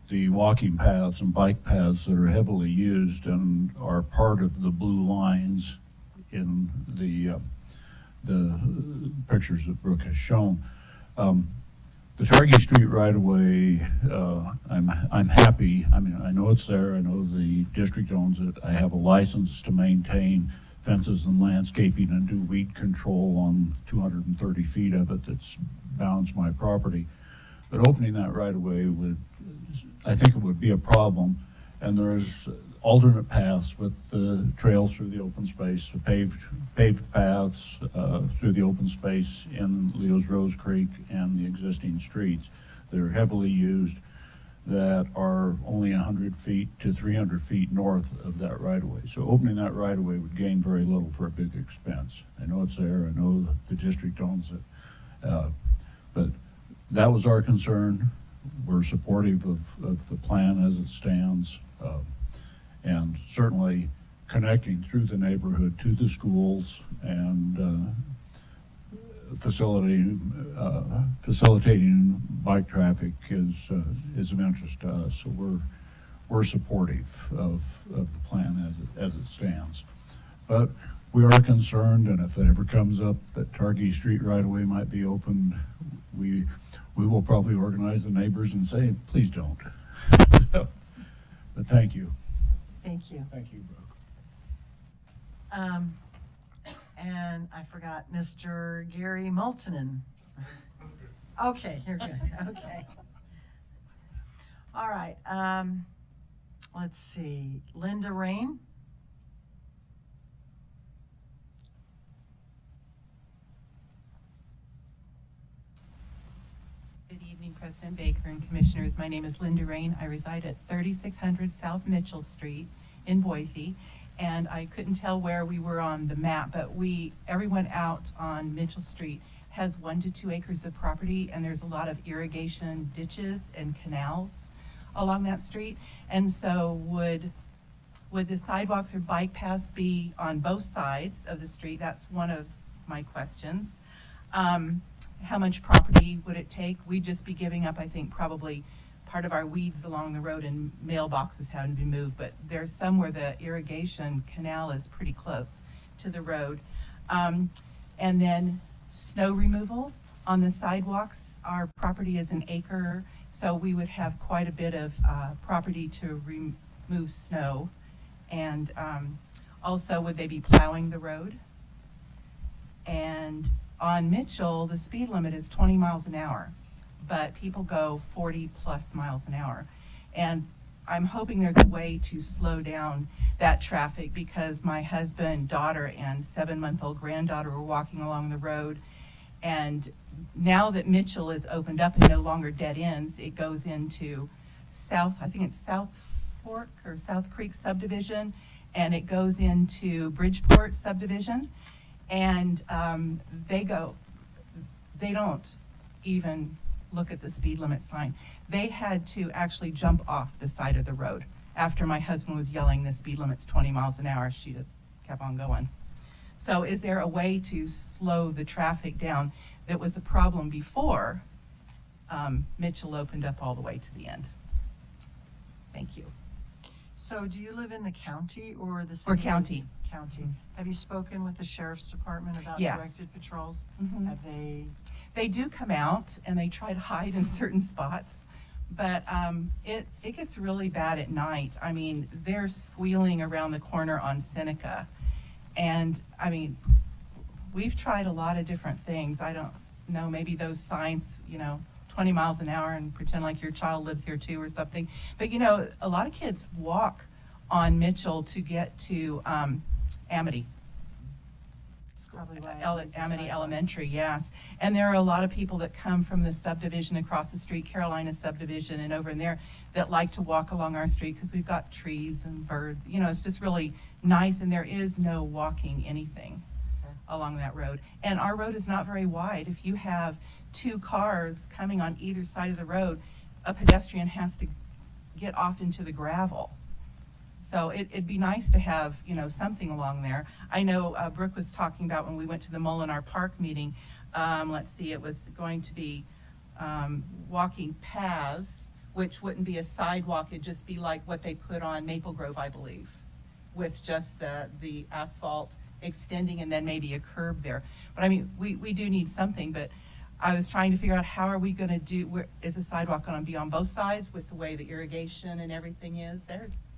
the walking paths and bike paths that are heavily used and are part of the blue lines in the pictures that Brooke has shown. The Targhee Street right-of-way, I'm happy. I mean, I know it's there. I know the district owns it. I have a license to maintain fences and landscaping and do weed control on 230 feet of it that's bounds my property. But opening that right-of-way I think it would be a problem. And there's alternate paths with the trails through the open space, the paved paths through the open space in Leo's Rose Creek and the existing streets that are heavily used, that are only 100 feet to 300 feet north of that right-of-way. So opening that right-of-way would gain very little for a big expense. I know it's there. I know the district owns it. But that was our concern. We're supportive of the plan as it stands. And certainly connecting through the neighborhood to the schools and facilitating bike traffic is of interest to us. So we're supportive of the plan as it stands. But we are concerned, and if it ever comes up that Targhee Street right-of-way might be opened, we will probably organize the neighbors and say, please don't. But thank you. Thank you. Thank you, Brooke. And I forgot Mr. Gary Multanen. Okay, you're good. Okay. All right. Let's see. Linda Rain. Good evening, President Baker and Commissioners. My name is Linda Rain. I reside at 3600 South Mitchell Street in Boise, and I couldn't tell where we were on the map, but everyone out on Mitchell Street has 1 to 2 acres of property, and there's a lot of irrigation ditches and canals along that street. And so would the sidewalks or bike paths be on both sides of the street? That's one of my questions. How much property would it take? We'd just be giving up, I think, probably part of our weeds along the road and mailboxes having to be moved, but there's some where the irrigation canal is pretty close to the road. And then snow removal on the sidewalks. Our property is an acre, so we would have quite a bit of property to remove snow. And also, would they be plowing the road? And on Mitchell, the speed limit is 20 miles an hour, but people go 40 plus miles an hour. And I'm hoping there's a way to slow down that traffic, because my husband, daughter, and 7-month-old granddaughter were walking along the road. And now that Mitchell is opened up and no longer dead ends, it goes into South Fork or South Creek subdivision, and it goes into Bridgeport subdivision. And they don't even look at the speed limit sign. They had to actually jump off the side of the road. After my husband was yelling, the speed limit's 20 miles an hour, she just kept on going. So is there a way to slow the traffic down that was a problem before Mitchell opened up all the way to the end? Thank you. So do you live in the county or the city? Or county. County. Have you spoken with the sheriff's department about Yes. directed patrols? Mhm. Have they? They do come out and they try to hide in certain spots, but it gets really bad at night. I mean, they're squealing around the corner on Seneca. And I mean, we've tried a lot of different things. I don't know, maybe those signs, 20 miles an hour and pretend like your child lives here too or something. But a lot of kids walk on Mitchell to get to Amity. Probably why it needs a Amity sidewalk. Elementary, yes. And there are a lot of people that come from the subdivision across the street, Carolina subdivision and over in there, that like to walk along our street because we've got trees and birds. It's just really nice, and there is no walking anything along that road. And our road is not very wide. If you have 2 cars coming on either side of the road, a pedestrian has to get off into the gravel. So it'd be nice to have, something along there. I know Brooke was talking about when we went to the Molinar Park meeting, let's see, it was going to be walking paths, which wouldn't be a sidewalk, it'd just be like what they put on Maple Grove, I believe, with just the asphalt extending and then maybe a curb there. But I mean, we do need something, but I was trying to figure out how are we gonna is the sidewalk gonna be on both sides with the way the irrigation and everything is? There's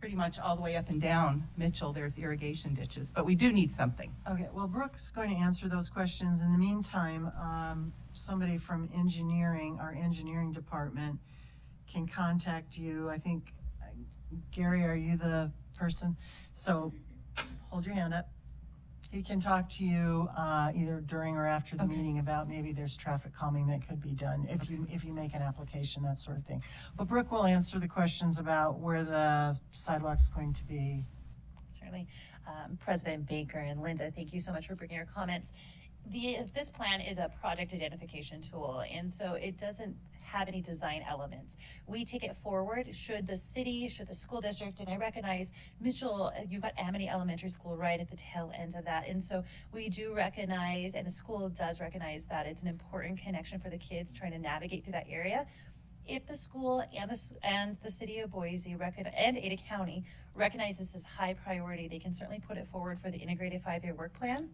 pretty much all the way up and down Mitchell, there's irrigation ditches, but we do need something. Okay, well, Brooke's going to answer those questions. In the meantime, somebody from engineering, our engineering department, can contact you. I think, Gary, are you the person? So hold your hand up. He can talk to you either during or after the meeting about maybe there's traffic calming that could be done if you make an application, that sort of thing. But Brooke will answer the questions about where the sidewalk's going to be. Certainly. President Baker and Linda, thank you so much for bringing your comments. This plan is a project identification tool, and so it doesn't have any design elements. We take it forward should the city, should the school district, and I recognize Mitchell, you've got Amity Elementary School right at the tail end of that. And so we do recognize, and the school does recognize, that it's an important connection for the kids trying to navigate through that area. If the school and the city of Boise and Ada County recognize this as high priority, they can certainly put it forward for the integrated 5-year work plan.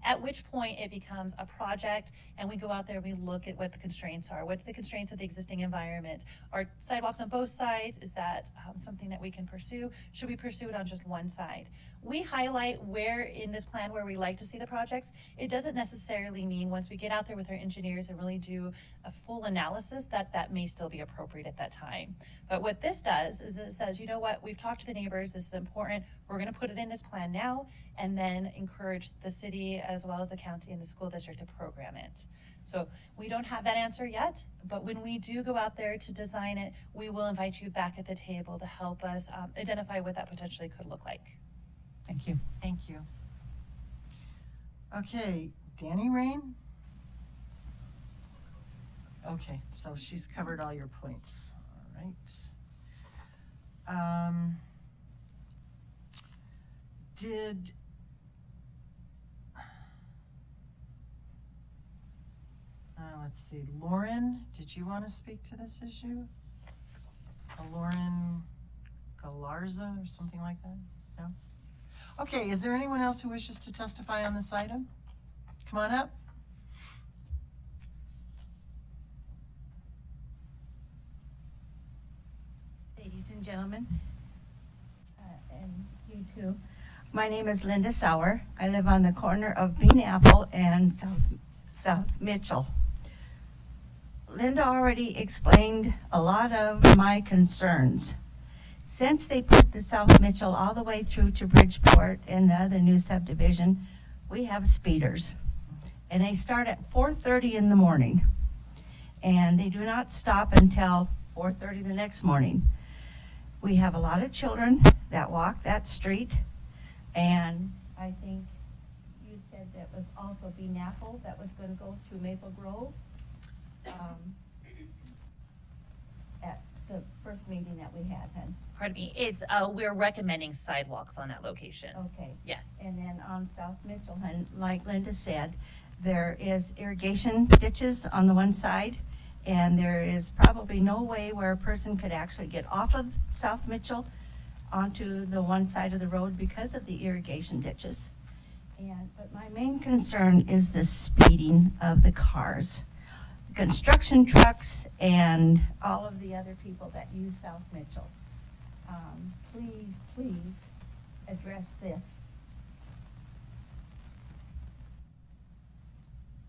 At which point it becomes a project and we go out there and we look at what the constraints are. What's the constraints of the existing environment? Are sidewalks on both sides? Is that something that we can pursue? Should we pursue it on just one side? We highlight where in this plan where we like to see the projects. It doesn't necessarily mean once we get out there with our engineers and really do a full analysis that may still be appropriate at that time. But what this does is it says, you know what, we've talked to the neighbors, this is important, we're gonna put it in this plan now, and then encourage the city as well as the county and the school district to program it. So we don't have that answer yet, but when we do go out there to design it, we will invite you back at the table to help us identify what that potentially could look like. Thank you. Thank you. Okay, Danny Rain? Okay, so she's covered all your points, all right. Let's see, Lauren, did you want to speak to this issue? Lauren Galarza or something like that? No? Okay, is there anyone else who wishes to testify on this item? Come on up. Ladies and gentlemen, and you too. My name is Linda Sauer. I live on the corner of Bean Apple and South Mitchell. Linda already explained a lot of my concerns. Since they put the South Mitchell all the way through to Bridgeport and the other new subdivision, we have speeders. And they start at 4:30 in the morning. And they do not stop until 4:30 the next morning. We have a lot of children that walk that street. And I think it was also Bean Apple that was gonna go to Maple Grove. At the first meeting that we had, hun. Pardon me, it's, we're recommending sidewalks on that location. Okay. Yes. And then on South Mitchell, hun, like Linda said, there is irrigation ditches on the one side, and there is probably no way where a person could actually get off of South Mitchell onto the one side of the road because of the irrigation ditches. But my main concern is the speeding of the cars, construction trucks, and all of the other people that use South Mitchell. Please, please address this.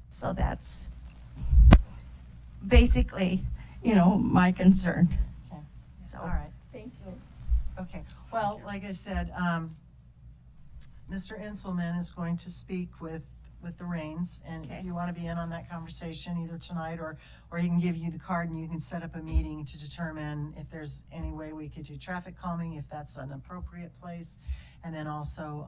So that's basically, my concern. Okay. So, All right. thank you. Okay, well, like I said, Mr. Inselman is going to speak with the Rains, and if you want to be in on that conversation either tonight or he can give you the card and you can set up a meeting to determine if there's any way we could do traffic calming, if that's an appropriate place. And then also,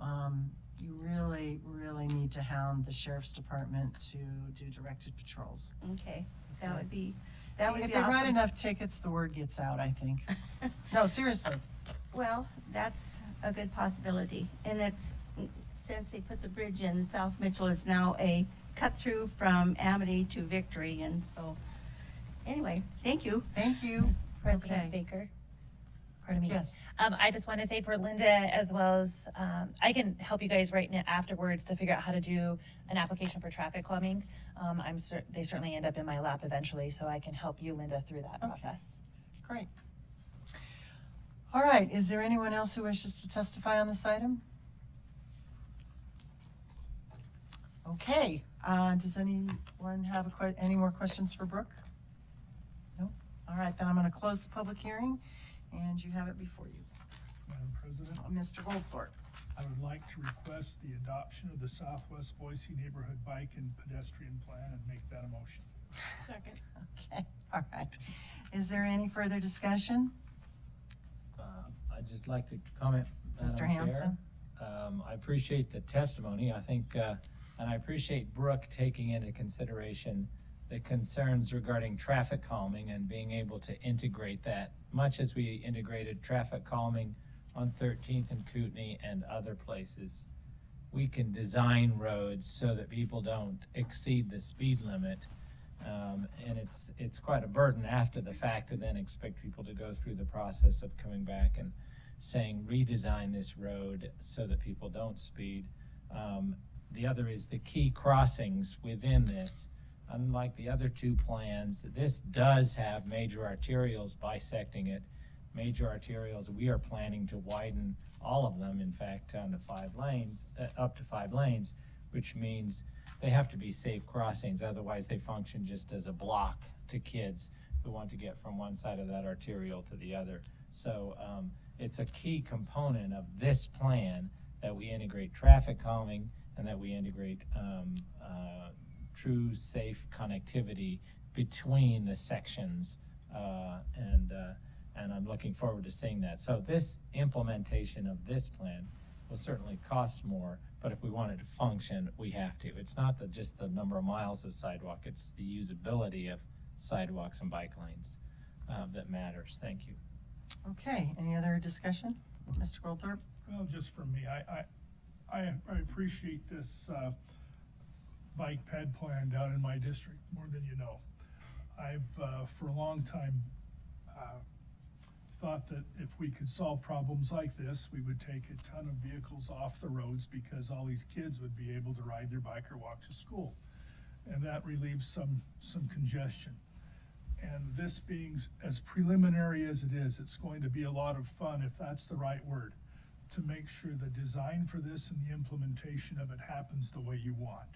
you really, really need to hound the sheriff's department to do directed patrols. Okay, that would be If they write awesome. enough tickets, the word gets out, I think. No, seriously. Well, that's a good possibility. And since they put the bridge in, South Mitchell is now a cut-through from Amity to Victory, and so, anyway, thank you. Thank you. President Okay. Baker. Pardon me. Yes. I just want to say for Linda as well as, I can help you guys right now afterwards to figure out how to do an application for traffic calming. They certainly end up in my lap eventually, so I can help you, Linda, through that process. Great. All right, is there anyone else who wishes to testify on this item? Okay, does anyone have any more questions for Brooke? No? All right, then I'm gonna close the public hearing, and you have it before you. Madam President, Mr. Goldthorpe. I would like to request the adoption of the Southwest Boise Neighborhood Bike and Pedestrian Plan and make that a motion. Second. Okay, all right. Is there any further discussion? I'd just like to comment, Mr. Madam Chair. Hanson? I appreciate the testimony. I think, and I appreciate Brooke taking into consideration the concerns regarding traffic calming and being able to integrate that, much as we integrated traffic calming on 13th and Kootenai and other places. We can design roads so that people don't exceed the speed limit. And it's quite a burden after the fact to then expect people to go through the process of coming back and saying redesign this road so that people don't speed. The other is the key crossings within this. Unlike the other two plans, this does have major arterials bisecting it. Major arterials, we are planning to widen all of them, in fact, down to 5 lanes, up to 5 lanes, which means they have to be safe crossings, otherwise they function just as a block to kids who want to get from one side of that arterial to the other. So it's a key component of this plan that we integrate traffic calming and that we integrate true safe connectivity between the sections, and I'm looking forward to seeing that. So this implementation of this plan will certainly cost more, but if we want it to function, we have to. It's not just the number of miles of sidewalk, it's the usability of sidewalks and bike lanes that matters. Thank you. Okay, any other discussion? Mr. Goldthorpe? Well, just for me, I appreciate this bike ped plan down in my district more than you know. I've for a long time thought that if we could solve problems like this, we would take a ton of vehicles off the roads because all these kids would be able to ride their bike or walk to school. And that relieves some congestion. And this being as preliminary as it is, it's going to be a lot of fun, if that's the right word, to make sure the design for this and the implementation of it happens the way you want.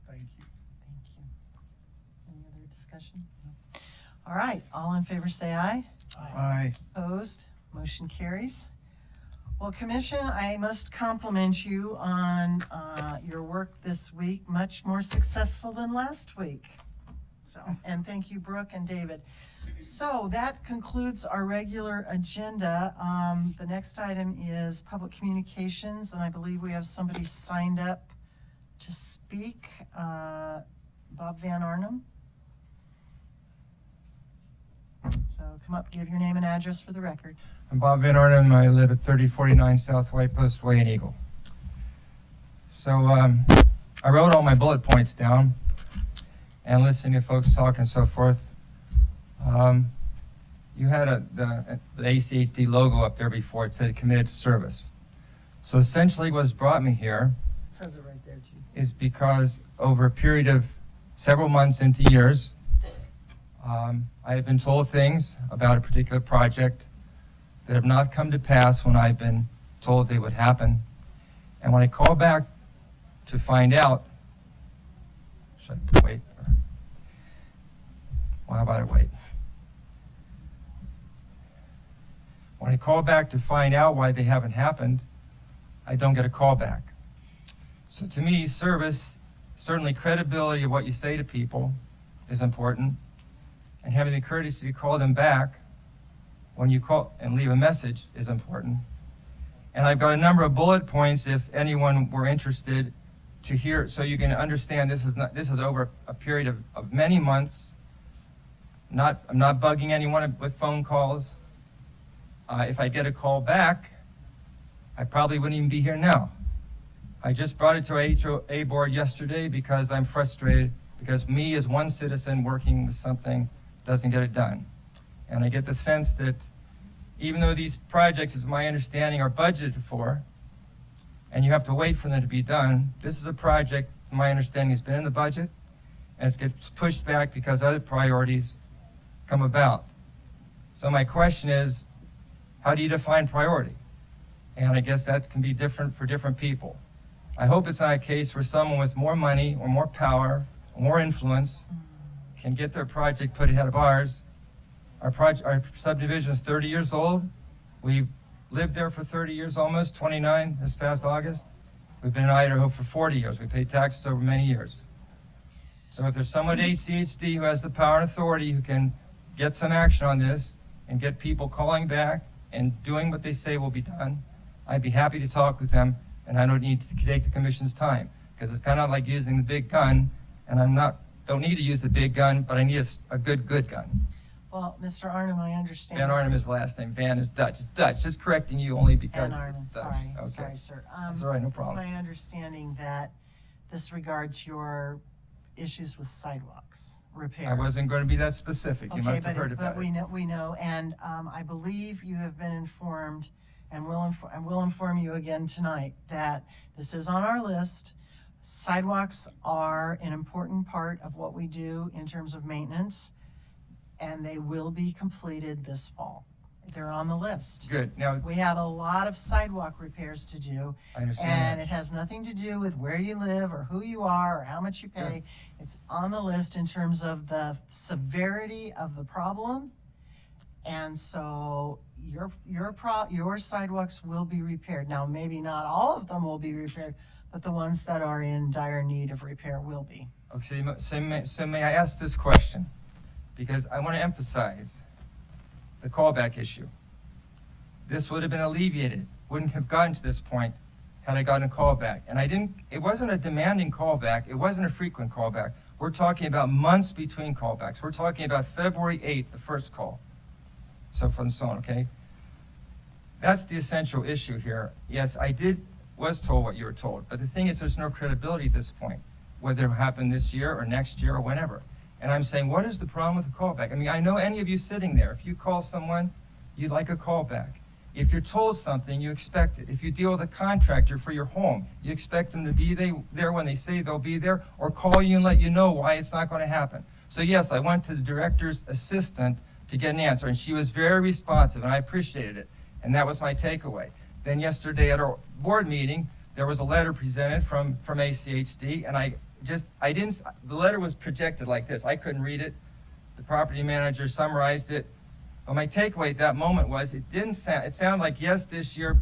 Thank you. Thank you. Any other discussion? No. All right, all in favor say aye. Aye. Opposed? Motion carries. Well, Commission, I must compliment you on your work this week, much more successful than last week. So, and thank you, Brooke and David. So that concludes our regular agenda. The next item is public communications, and I believe we have somebody signed up to speak? Bob Van Arnhem? So come up, give your name and address for the record. I'm Bob Van Arnhem. I live at 3049 South White Post Way in Eagle. So I wrote all my bullet points down and listening to folks talk and so forth. You had the ACHD logo up there before. It said committed to service. So essentially what's brought me here It says it right there, Chief. is because over a period of several months into years, I have been told things about a particular project that have not come to pass when I've been told they would happen. And when I call back to find out, should I wait? Well, how about I wait? When I call back to find out why they haven't happened, I don't get a call back. So to me, service, certainly credibility of what you say to people is important, and having the courtesy to call them back when you call and leave a message is important. And I've got a number of bullet points if anyone were interested to hear, so you can understand this is over a period of many months. I'm not bugging anyone with phone calls. If I get a call back, I probably wouldn't even be here now. I just brought it to our HOA board yesterday because I'm frustrated because me as one citizen working with something doesn't get it done. And I get the sense that even though these projects, as my understanding, are budgeted for, and you have to wait for them to be done, this is a project, my understanding, has been in the budget, and it gets pushed back because other priorities come about. So my question is, how do you define priority? And I guess that can be different for different people. I hope it's not a case where someone with more money or more power or more influence can get their project put ahead of ours. Our subdivision is 30 years old. We've lived there for 30 years almost, 29 this past August. We've been in Idaho for 40 years. We paid taxes over many years. So if there's someone at ACHD who has the power and authority who can get some action on this and get people calling back and doing what they say will be done, I'd be happy to talk with them, and I don't need to take the commission's time, because it's kind of like using the big gun, and don't need to use the big gun, but I need a good gun. Well, Mr. Arnhem, I understand. Van Arnhem is the last name. Van is Dutch. It's Dutch. Just correcting you only because Van Arnhem, it's Dutch. sorry, Okay. sorry, sir. That's all right, no problem. It's my understanding that this regards your issues with sidewalks repair. I wasn't going to be that specific. You must have heard about But it. we know, and I believe you have been informed, and we'll inform you again tonight, that this is on our list. Sidewalks are an important part of what we do in terms of maintenance, and they will be completed this fall. They're on the list. Good. Now, We have a lot of sidewalk repairs to do. I understand And that. it has nothing to do with where you live or who you are or how much you pay. It's on the list in terms of the severity of the problem. And so your sidewalks will be repaired. Now, maybe not all of them will be repaired, but the ones that are in dire need of repair will be. Okay, so may I ask this question? Because I want to emphasize the callback issue. This would have been alleviated, wouldn't have gotten to this point had I gotten a callback. And it wasn't a demanding callback, it wasn't a frequent callback. We're talking about months between callbacks. We're talking about February 8th, the first call. So from so on, okay? That's the essential issue here. Yes, was told what you were told, but the thing is there's no credibility at this point, whether it happened this year or next year or whenever. And I'm saying, what is the problem with the callback? I mean, I know any of you sitting there, if you call someone, you'd like a callback. If you're told something, you expect it. If you deal with a contractor for your home, you expect them to be there when they say they'll be there, or call you and let you know why it's not going to happen. So yes, I went to the director's assistant to get an answer, and she was very responsive, and I appreciated it. And that was my takeaway. Then yesterday at our board meeting, there was a letter presented from ACHD, and the letter was projected like this. I couldn't read it. The property manager summarized it. But my takeaway at that moment was it sounded like, yes, this year,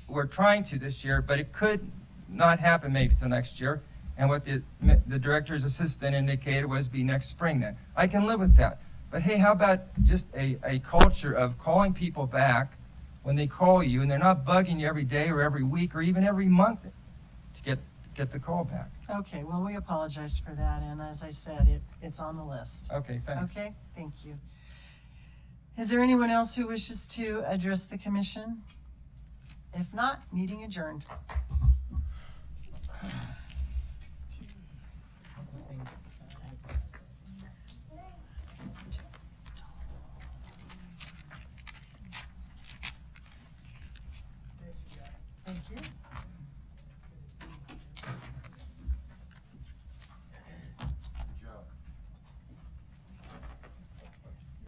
we're trying to this year, but it could not happen maybe till next year. And what the director's assistant indicated was be next spring then. I can live with that. But hey, how about just a culture of calling people back when they call you and they're not bugging you every day or every week or even every month to get the call back. Okay, well, we apologize for that, and as I said, it's on the list. Okay, thanks. Okay, thank you. Is there anyone else who wishes to address the commission? If not, meeting adjourned.